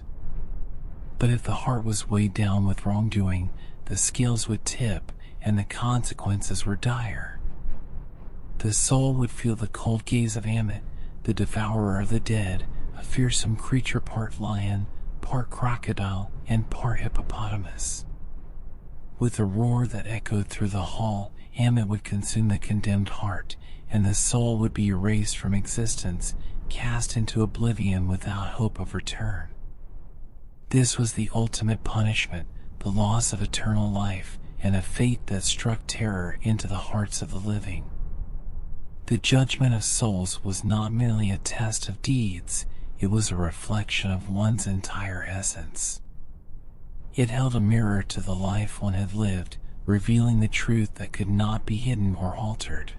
But if the heart was weighed down with wrongdoing, the scales would tip, and the consequences were dire. The soul would feel the cold gaze of Ammit, the devourer of the dead, a fearsome creature part lion, part crocodile, and part hippopotamus. With a roar that echoed through the hall, Ammit would consume the condemned heart, and the soul would be erased from existence, cast into oblivion without hope of return. This was the ultimate punishment, the loss of eternal life, and a fate that struck terror into the hearts of the living. The judgment of souls was not merely a test of deeds, it was a reflection of one's entire essence. It held a mirror to the life one had lived, revealing the truth that could not be hidden or altered.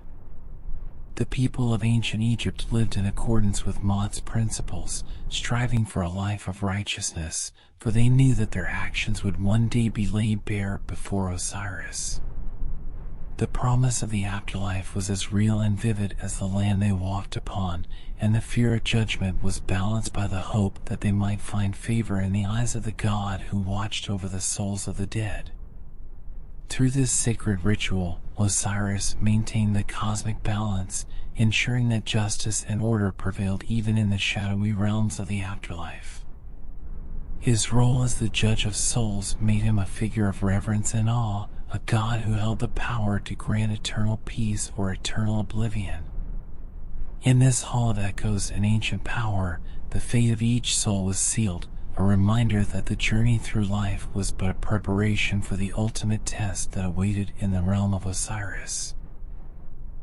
The people of ancient Egypt lived in accordance with Mot's principles, striving for a life of righteousness, for they knew that their actions would one day be laid bare before Osiris. The promise of the afterlife was as real and vivid as the land they walked upon, and the fear of judgment was balanced by the hope that they might find favor in the eyes of the God who watched over the souls of the dead. Through this sacred ritual, Osiris maintained the cosmic balance, ensuring that justice and order prevailed even in the shadowy realms of the afterlife. His role as the judge of souls made him a figure of reverence and awe, a god who held the power to grant eternal peace or eternal oblivion. In this hall of echoes and ancient power, the fate of each soul was sealed, a reminder that the journey through life was but a preparation for the ultimate test that awaited in the realm of Osiris.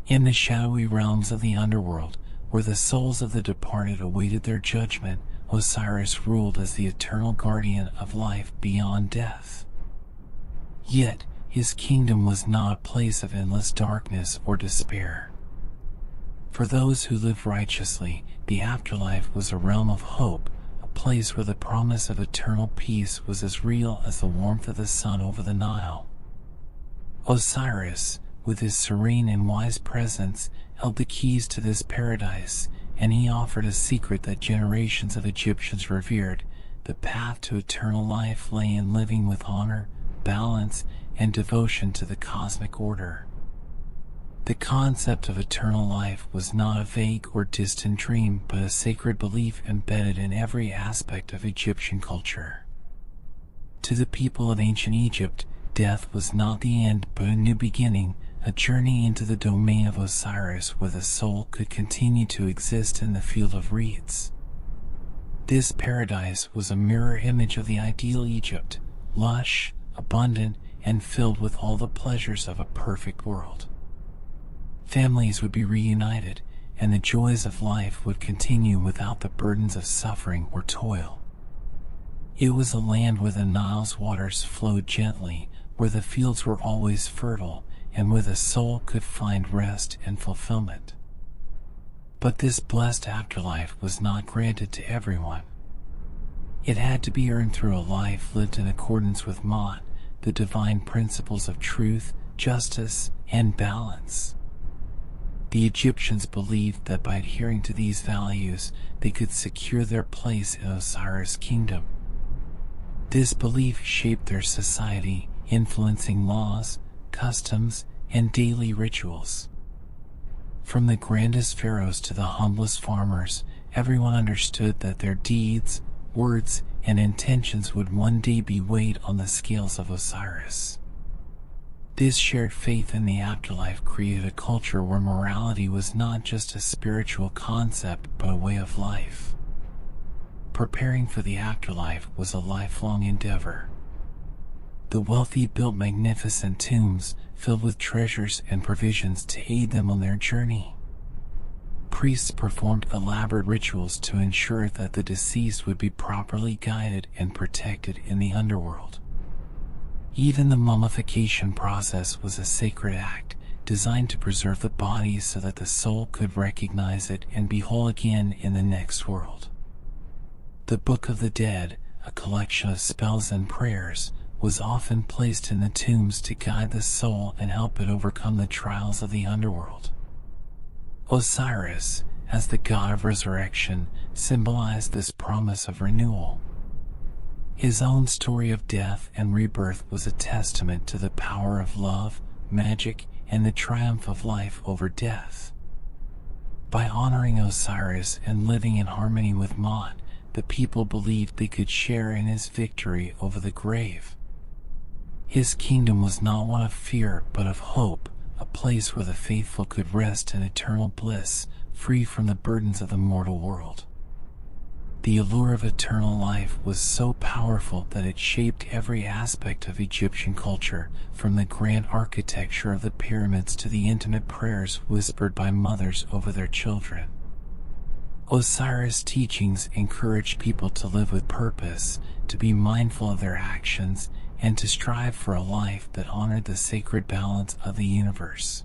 In the shadowy realms of the underworld, where the souls of the departed awaited their judgment, Osiris ruled as the eternal guardian of life beyond death. Yet, his kingdom was not a place of endless darkness or despair. For those who lived righteously, the afterlife was a realm of hope, a place where the promise of eternal peace was as real as the warmth of the sun over the Nile. Osiris, with his serene and wise presence, held the keys to this paradise, and he offered a secret that generations of Egyptians revered. The path to eternal life lay in living with honor, balance, and devotion to the cosmic order. The concept of eternal life was not a vague or distant dream, but a sacred belief embedded in every aspect of Egyptian culture. To the people of ancient Egypt, death was not the end but a new beginning, a journey into the domain of Osiris where the soul could continue to exist in the field of reeds. This paradise was a mirror image of the ideal Egypt, lush, abundant, and filled with all the pleasures of a perfect world. Families would be reunited, and the joys of life would continue without the burdens of suffering or toil. It was a land where the Nile's waters flowed gently, where the fields were always fertile, and where the soul could find rest and fulfillment. But this blessed afterlife was not granted to everyone. It had to be earned through a life lived in accordance with Ma'at, the divine principles of truth, justice, and balance. The Egyptians believed that by adhering to these values, they could secure their place in Osiris' kingdom. This belief shaped their society, influencing laws, customs, and daily rituals. From the grandest pharaohs to the humblest farmers, everyone understood that their deeds, words, and intentions would one day be weighed on the scales of Osiris. This shared faith in the afterlife created a culture where morality was not just a spiritual concept but a way of life. Preparing for the afterlife was a lifelong endeavor. The wealthy built magnificent tombs filled with treasures and provisions to aid them on their journey. Priests performed elaborate rituals to ensure that the deceased would be properly guided and protected in the underworld. Even the mummification process was a sacred act, designed to preserve the body so that the soul could recognize it and be whole again in the next world. The Book of the Dead, a collection of spells and prayers, was often placed in the tombs to guide the soul and help it overcome the trials of the underworld. Osiris, as the god of resurrection, symbolized this promise of renewal. His own story of death and rebirth was a testament to the power of love, magic, and the triumph of life over death. By honoring Osiris and living in harmony with Ma'at, the people believed they could share in his victory over the grave. His kingdom was not one of fear but of hope, a place where the faithful could rest in eternal bliss, free from the burdens of the mortal world. The allure of eternal life was so powerful that it shaped every aspect of Egyptian culture, from the grand architecture of the pyramids to the intimate prayers whispered by mothers over their children. Osiris' teachings encouraged people to live with purpose, to be mindful of their actions, and to strive for a life that honored the sacred balance of the universe.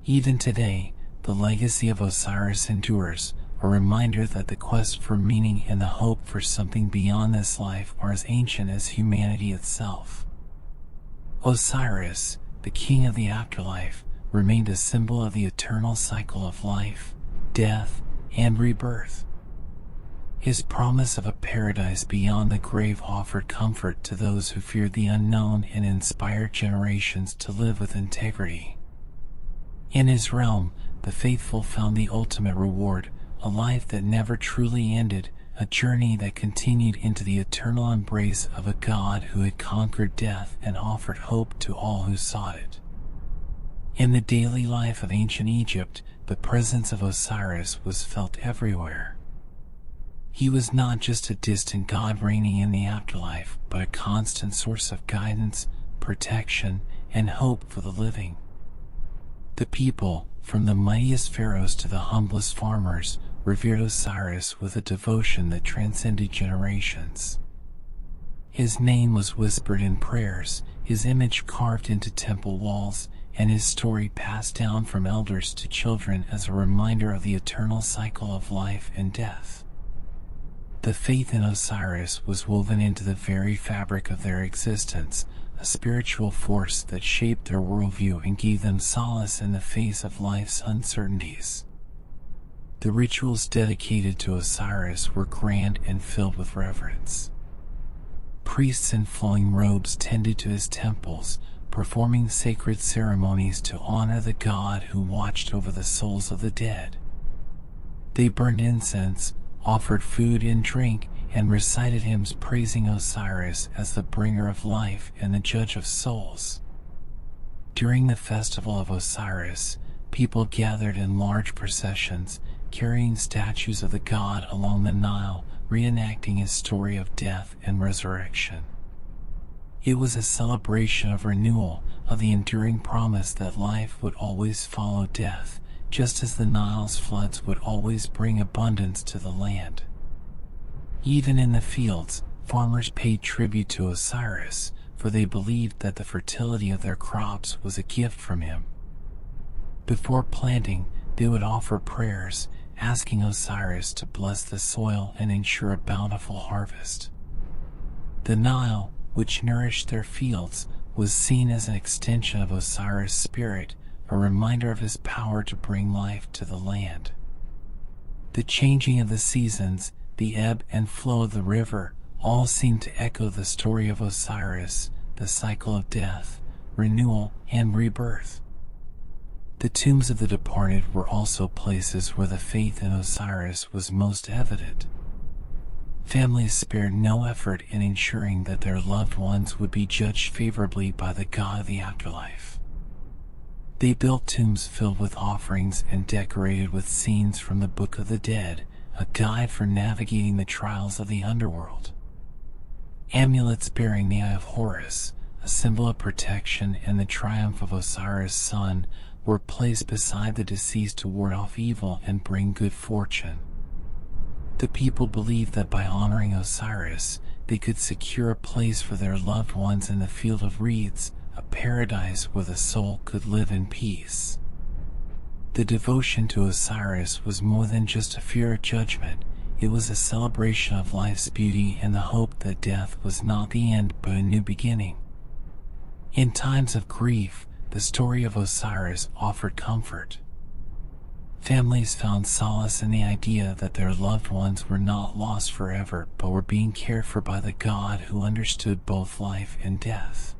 Even today, the legacy of Osiris endures, a reminder that the quest for meaning and the hope for something beyond this life are as ancient as humanity itself. Osiris, the king of the afterlife, remained a symbol of the eternal cycle of life, death, and rebirth. His promise of a paradise beyond the grave offered comfort to those who feared the unknown and inspired generations to live with integrity. In his realm, the faithful found the ultimate reward, a life that never truly ended, a journey that continued into the eternal embrace of a God who had conquered death and offered hope to all who sought it. In the daily life of ancient Egypt, the presence of Osiris was felt everywhere. He was not just a distant god reigning in the afterlife, but a constant source of guidance, protection, and hope for the living. The people, from the mightiest pharaohs to the humblest farmers, revered Osiris with a devotion that transcended generations. His name was whispered in prayers, his image carved into temple walls, and his story passed down from elders to children as a reminder of the eternal cycle of life and death. The faith in Osiris was woven into the very fabric of their existence, a spiritual force that shaped their worldview and gave them solace in the face of life's uncertainties. The rituals dedicated to Osiris were grand and filled with reverence. Priests in flowing robes tended to his temples, performing sacred ceremonies to honor the god who watched over the souls of the dead. They burned incense, offered food and drink, and recited hymns praising Osiris as the bringer of life and the judge of souls. During the festival of Osiris, people gathered in large processions, carrying statues of the god along the Nile, reenacting his story of death and resurrection. It was a celebration of renewal, of the enduring promise that life would always follow death, just as the Nile's floods would always bring abundance to the land. Even in the fields, farmers paid tribute to Osiris, for they believed that the fertility of their crops was a gift from him. Before planting, they would offer prayers, asking Osiris to bless the soil and ensure a bountiful harvest. The Nile, which nourished their fields, was seen as an extension of Osiris' spirit, a reminder of his power to bring life to the land. The changing of the seasons, the ebb and flow of the river, all seem to echo the story of Osiris, the cycle of death, renewal, and rebirth. The tombs of the departed were also places where the faith in Osiris was most evident. Families spared no effort in ensuring that their loved ones would be judged favorably by the god of the afterlife. They built tombs filled with offerings and decorated with scenes from the Book of the Dead, a guide for navigating the trials of the underworld. Amulets bearing the Eye of Horus, a symbol of protection and the triumph of Osiris' son, were placed beside the deceased to ward off evil and bring good fortune. The people believed that by honoring Osiris, they could secure a place for their loved ones in the field of reeds, a paradise where the soul could live in peace. The devotion to Osiris was more than just a fear of judgment. It was a celebration of life's beauty and the hope that death was not the end but a new beginning. In times of grief, the story of Osiris offered comfort. Families found solace in the idea that their loved ones were not lost forever but were being cared for by the god who understood both life and death.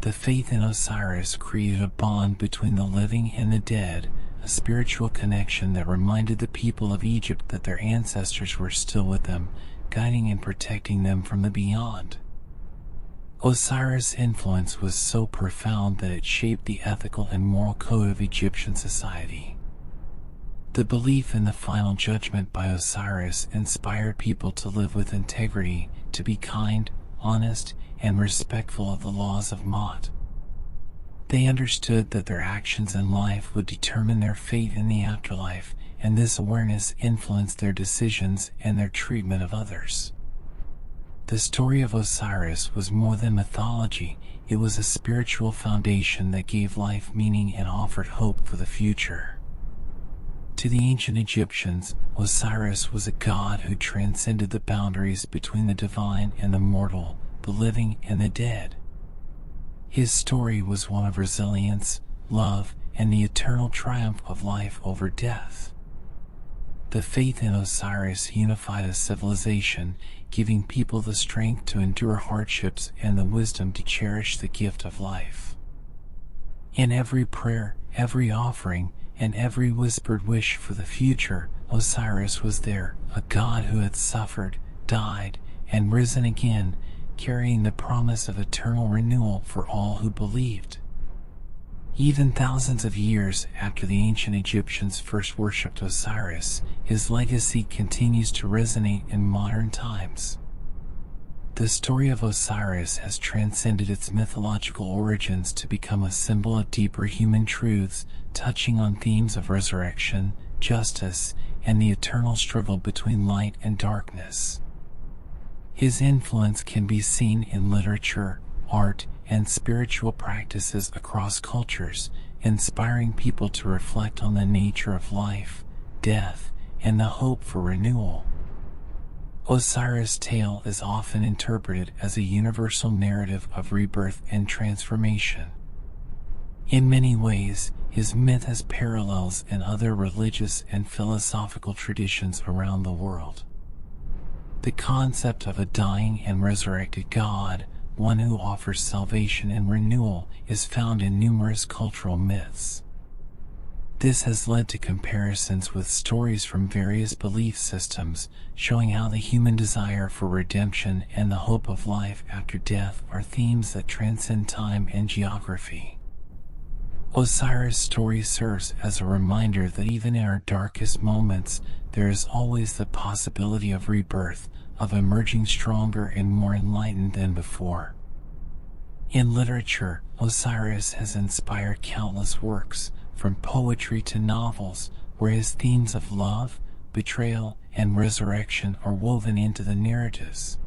The faith in Osiris created a bond between the living and the dead, a spiritual connection that reminded the people of Egypt that their ancestors were still with them, guiding and protecting them from the beyond. Osiris' influence was so profound that it shaped the ethical and moral code of Egyptian society. The belief in the final judgment by Osiris inspired people to live with integrity, to be kind, honest, and respectful of the laws of Ma'at. They understood that their actions in life would determine their fate in the afterlife, and this awareness influenced their decisions and their treatment of others. The story of Osiris was more than mythology. It was a spiritual foundation that gave life meaning and offered hope for the future. To the ancient Egyptians, Osiris was a god who transcended the boundaries between the divine and the mortal, the living and the dead. His story was one of resilience, love, and the eternal triumph of life over death. The faith in Osiris unified a civilization, giving people the strength to endure hardships and the wisdom to cherish the gift of life. In every prayer, every offering, and every whispered wish for the future, Osiris was there, a god who had suffered, died, and risen again, carrying the promise of eternal renewal for all who believed. Even thousands of years after the ancient Egyptians first worshipped Osiris, his legacy continues to resonate in modern times. The story of Osiris has transcended its mythological origins to become a symbol of deeper human truths, touching on themes of resurrection, justice, and the eternal struggle between light and darkness. His influence can be seen in literature, art, and spiritual practices across cultures, inspiring people to reflect on the nature of life, death, and the hope for renewal. Osiris' tale is often interpreted as a universal narrative of rebirth and transformation. In many ways, his myth has parallels in other religious and philosophical traditions around the world. The concept of a dying and resurrected god, one who offers salvation and renewal, is found in numerous cultural myths. This has led to comparisons with stories from various belief systems, showing how the human desire for redemption and the hope of life after death are themes that transcend time and geography. Osiris' story serves as a reminder that even in our darkest moments, there is always the possibility of rebirth, of emerging stronger and more enlightened than before. In literature, Osiris has inspired countless works, from poetry to novels, where his themes of love, betrayal, and resurrection are woven into the narratives.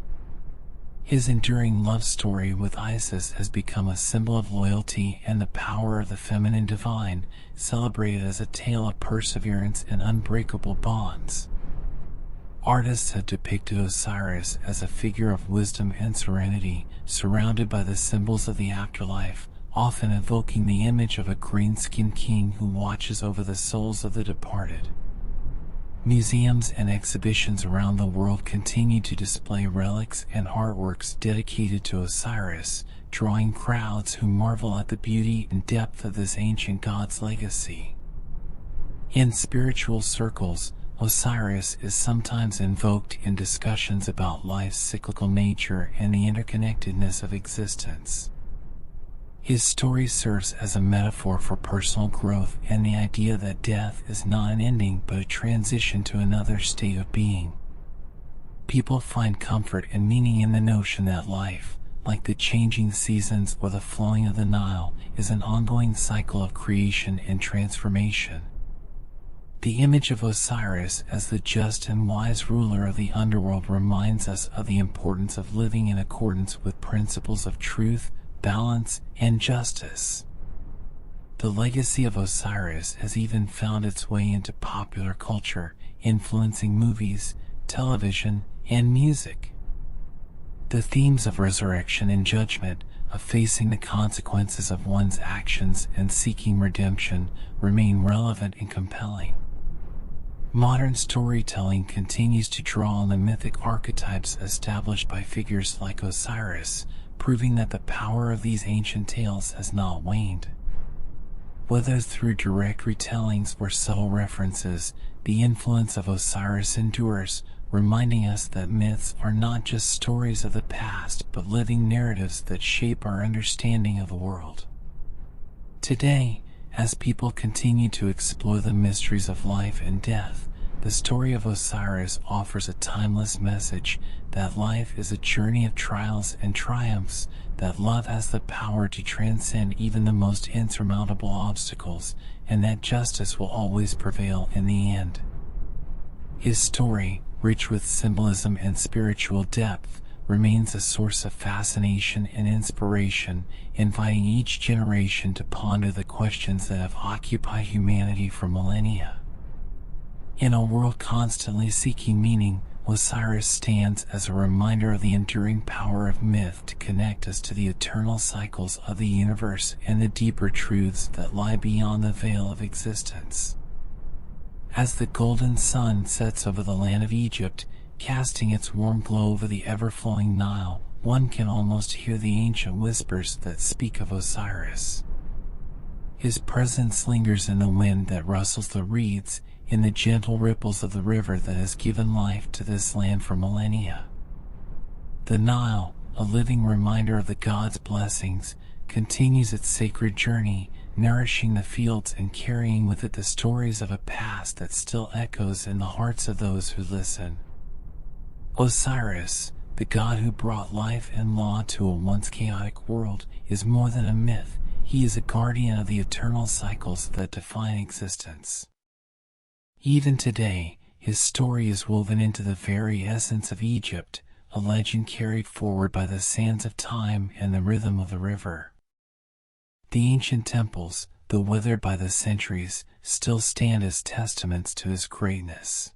His enduring love story with Isis has become a symbol of loyalty and the power of the feminine divine, celebrated as a tale of perseverance and unbreakable bonds. Artists have depicted Osiris as a figure of wisdom and serenity, surrounded by the symbols of the afterlife, often evoking the image of a green-skinned king who watches over the souls of the departed. Museums and exhibitions around the world continue to display relics and artworks dedicated to Osiris, drawing crowds who marvel at the beauty and depth of this ancient god's legacy. In spiritual circles, Osiris is sometimes invoked in discussions about life's cyclical nature and the interconnectedness of existence. His story serves as a metaphor for personal growth and the idea that death is not an ending but a transition to another state of being. People find comfort and meaning in the notion that life, like the changing seasons or the flowing of the Nile, is an ongoing cycle of creation and transformation. The image of Osiris as the just and wise ruler of the underworld reminds us of the importance of living in accordance with principles of truth, balance, and justice. The legacy of Osiris has even found its way into popular culture, influencing movies, television, and music. The themes of resurrection and judgment, of facing the consequences of one's actions and seeking redemption, remain relevant and compelling. Modern storytelling continues to draw on the mythic archetypes established by figures like Osiris, proving that the power of these ancient tales has not waned. Whether through direct retellings or subtle references, the influence of Osiris endures, reminding us that myths are not just stories of the past but living narratives that shape our understanding of the world. Today, as people continue to explore the mysteries of life and death, the story of Osiris offers a timeless message that life is a journey of trials and triumphs, that love has the power to transcend even the most insurmountable obstacles, and that justice will always prevail in the end. His story, rich with symbolism and spiritual depth, remains a source of fascination and inspiration, inviting each generation to ponder the questions that have occupied humanity for millennia. In a world constantly seeking meaning, Osiris stands as a reminder of the enduring power of myth to connect us to the eternal cycles of the universe and the deeper truths that lie beyond the veil of existence. As the golden sun sets over the land of Egypt, casting its warm glow over the ever-flowing Nile, one can almost hear the ancient whispers that speak of Osiris. His presence lingers in the wind that rustles the reeds, in the gentle ripples of the river that has given life to this land for millennia. The Nile, a living reminder of the god's blessings, continues its sacred journey, nourishing the fields and carrying with it the stories of a past that still echoes in the hearts of those who listen. Osiris, the god who brought life and law to a once chaotic world, is more than a myth. He is a guardian of the eternal cycles that define existence. Even today, his story is woven into the very essence of Egypt, a legend carried forward by the sands of time and the rhythm of the river. The ancient temples, though weathered by the centuries, still stand as testaments to his greatness.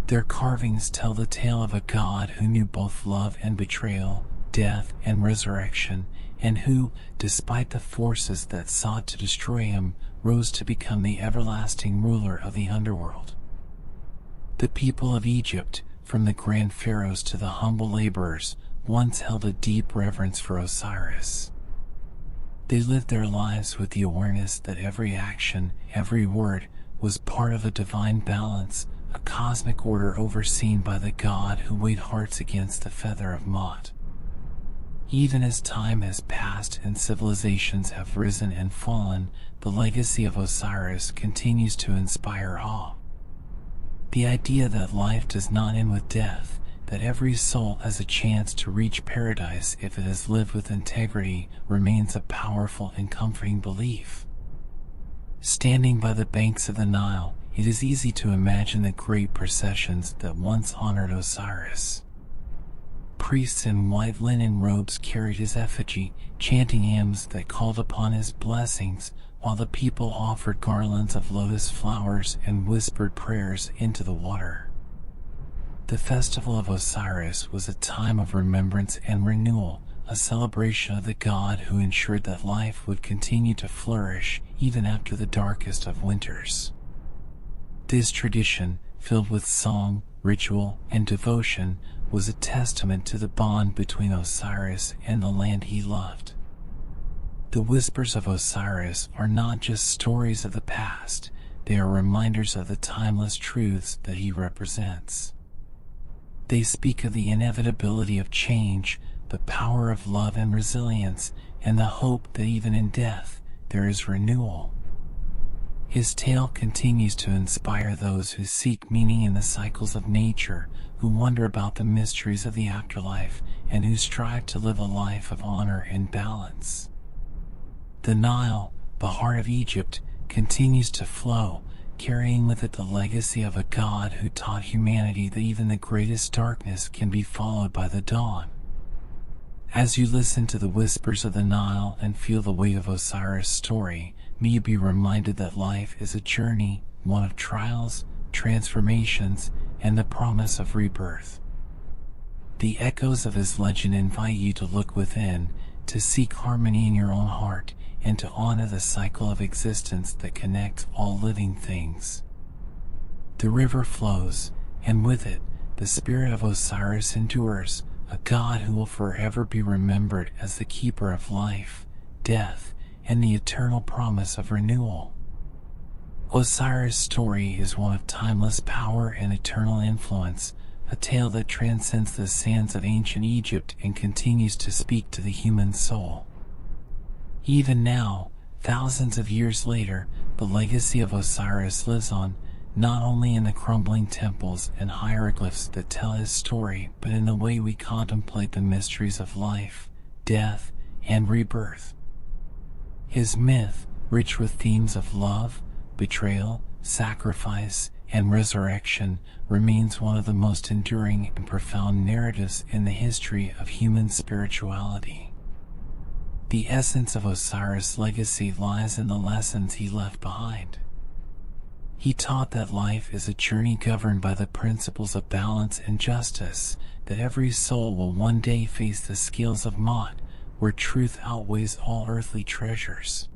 Their carvings tell the tale of a god who knew both love and betrayal, death and resurrection, and who, despite the forces that sought to destroy him, rose to become the everlasting ruler of the underworld. The people of Egypt, from the grand pharaohs to the humble laborers, once held a deep reverence for Osiris. They lived their lives with the awareness that every action, every word, was part of a divine balance, a cosmic order overseen by the god who weighed hearts against the feather of Mot. Even as time has passed and civilizations have risen and fallen, the legacy of Osiris continues to inspire awe. The idea that life does not end with death, that every soul has a chance to reach paradise if it has lived with integrity remains a powerful and comforting belief. Standing by the banks of the Nile, it is easy to imagine the great processions that once honored Osiris. Priests in white linen robes carried his effigy, chanting hymns that called upon his blessings, while the people offered garlands of lotus flowers and whispered prayers into the water. The festival of Osiris was a time of remembrance and renewal, a celebration of the god who ensured that life would continue to flourish even after the darkest of winters. This tradition, filled with song, ritual, and devotion, was a testament to the bond between Osiris and the land he loved. The whispers of Osiris are not just stories of the past, they are reminders of the timeless truths that he represents. They speak of the inevitability of change, the power of love and resilience, and the hope that even in death, there is renewal. His tale continues to inspire those who seek meaning in the cycles of nature, who wonder about the mysteries of the afterlife, and who strive to live a life of honor and balance. The Nile, the heart of Egypt, continues to flow, carrying with it the legacy of a god who taught humanity that even the greatest darkness can be followed by the dawn. As you listen to the whispers of the Nile and feel the weight of Osiris' story, may you be reminded that life is a journey, one of trials, transformations, and the promise of rebirth. The echoes of his legend invite you to look within, to seek harmony in your own heart, and to honor the cycle of existence that connects all living things. The river flows, and with it, the spirit of Osiris endures, a god who will forever be remembered as the keeper of life, death, and the eternal promise of renewal. Osiris' story is one of timeless power and eternal influence, a tale that transcends the sands of ancient Egypt and continues to speak to the human soul. Even now, thousands of years later, the legacy of Osiris lives on, not only in the crumbling temples and hieroglyphs that tell his story, but in the way we contemplate the mysteries of life, death, and rebirth. His myth, rich with themes of love, betrayal, sacrifice, and resurrection, remains one of the most enduring and profound narratives in the history of human spirituality. The essence of Osiris' legacy lies in the lessons he left behind. He taught that life is a journey governed by the principles of balance and justice, that every soul will one day face the scales of Ma'at, where truth outweighs all earthly treasures.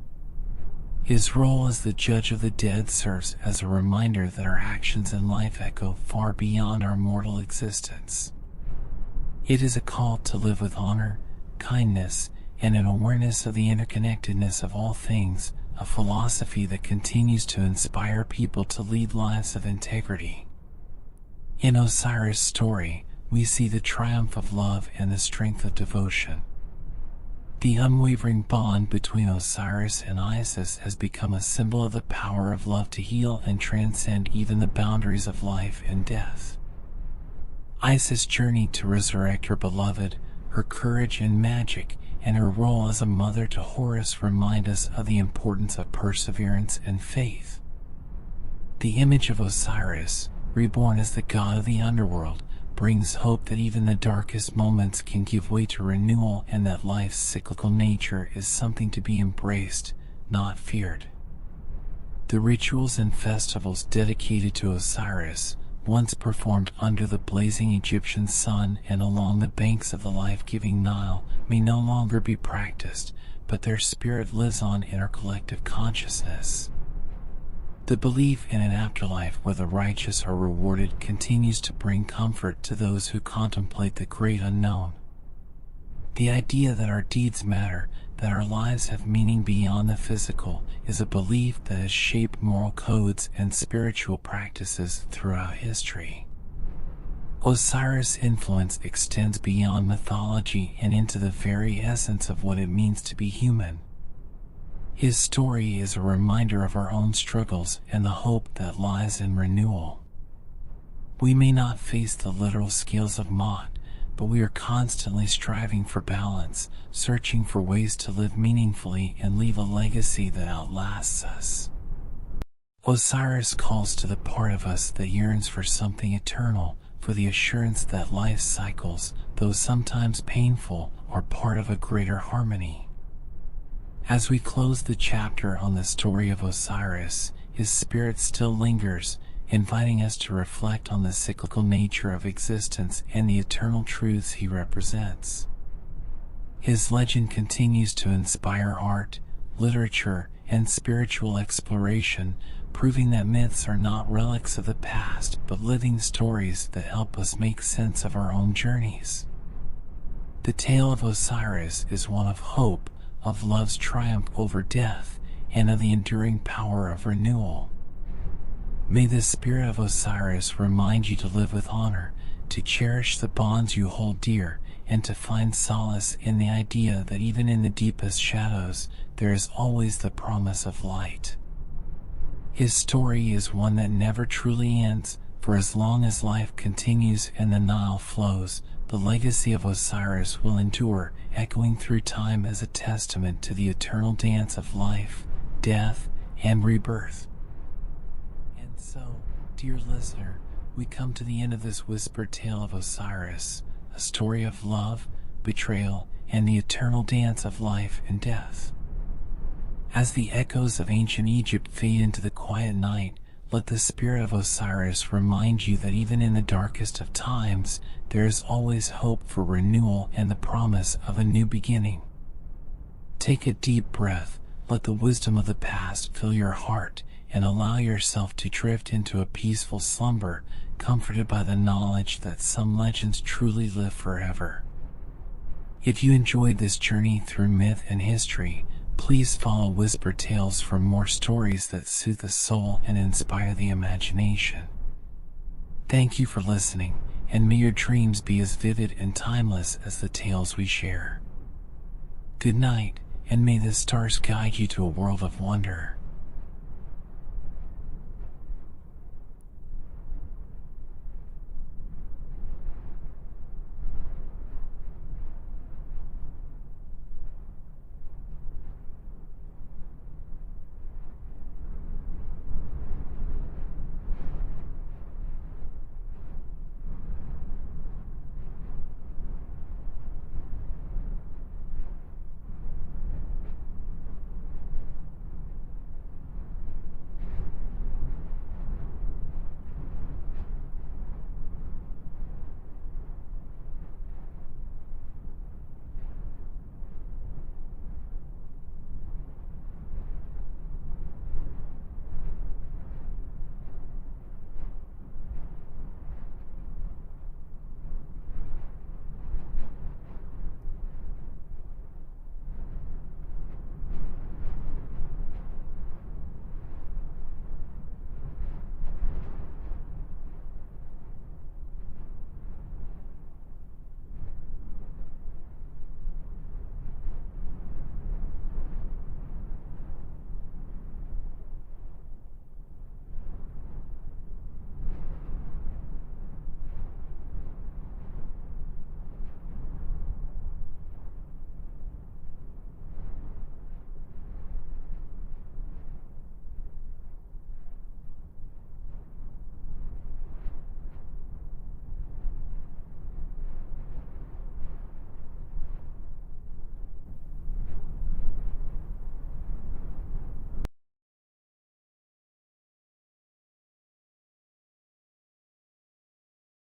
His role as the judge of the dead serves as a reminder that our actions in life echo far beyond our mortal existence. It is a call to live with honor, kindness, and an awareness of the interconnectedness of all things, a philosophy that continues to inspire people to lead lives of integrity. In Osiris' story, we see the triumph of love and the strength of devotion. The unwavering bond between Osiris and Isis has become a symbol of the power of love to heal and transcend even the boundaries of life and death. Isis journeyed to resurrect her beloved, her courage and magic, and her role as a mother to Horus remind us of the importance of perseverance and faith. The image of Osiris, reborn as the god of the underworld, brings hope that even the darkest moments can give way to renewal and that life's cyclical nature is something to be embraced, not feared. The rituals and festivals dedicated to Osiris, once performed under the blazing Egyptian sun and along the banks of the life-giving Nile, may no longer be practiced, but their spirit lives on in our collective consciousness. The belief in an afterlife where the righteous are rewarded continues to bring comfort to those who contemplate the great unknown. The idea that our deeds matter, that our lives have meaning beyond the physical, is a belief that has shaped moral codes and spiritual practices throughout history. Osiris' influence extends beyond mythology and into the very essence of what it means to be human. His story is a reminder of our own struggles and the hope that lies in renewal. We may not face the literal scales of Mot, but we are constantly striving for balance, searching for ways to live meaningfully and leave a legacy that outlasts us. Osiris calls to the part of us that yearns for something eternal, for the assurance that life's cycles, though sometimes painful, are part of a greater harmony. As we close the chapter on the story of Osiris, his spirit still lingers, inviting us to reflect on the cyclical nature of existence and the eternal truths he represents. His legend continues to inspire art, literature, and spiritual exploration, proving that myths are not relics of the past but living stories that help us make sense of our own journeys. The tale of Osiris is one of hope, of love's triumph over death, and of the enduring power of renewal. May the spirit of Osiris remind you to live with honor, to cherish the bonds you hold dear, and to find solace in the idea that even in the deepest shadows, there is always the promise of light. His story is one that never truly ends, for as long as life continues and the Nile flows, the legacy of Osiris will endure, echoing through time as a testament to the eternal dance of life, death, and rebirth. And so, dear listener, we come to the end of this whispered tale of Osiris, a story of love, betrayal, and the eternal dance of life and death. As the echoes of ancient Egypt fade into the quiet night, let the spirit of Osiris remind you that even in the darkest of times, there is always hope for renewal and the promise of a new beginning. Take a deep breath, let the wisdom of the past fill your heart, and allow yourself to drift into a peaceful slumber, comforted by the knowledge that some legends truly live forever. If you enjoyed this journey through myth and history, please follow Whispered Tales for more stories that soothe the soul and inspire the imagination. Thank you for listening, and may your dreams be as vivid and timeless as the tales we share. Good night, and may the stars guide you to a world of wonder.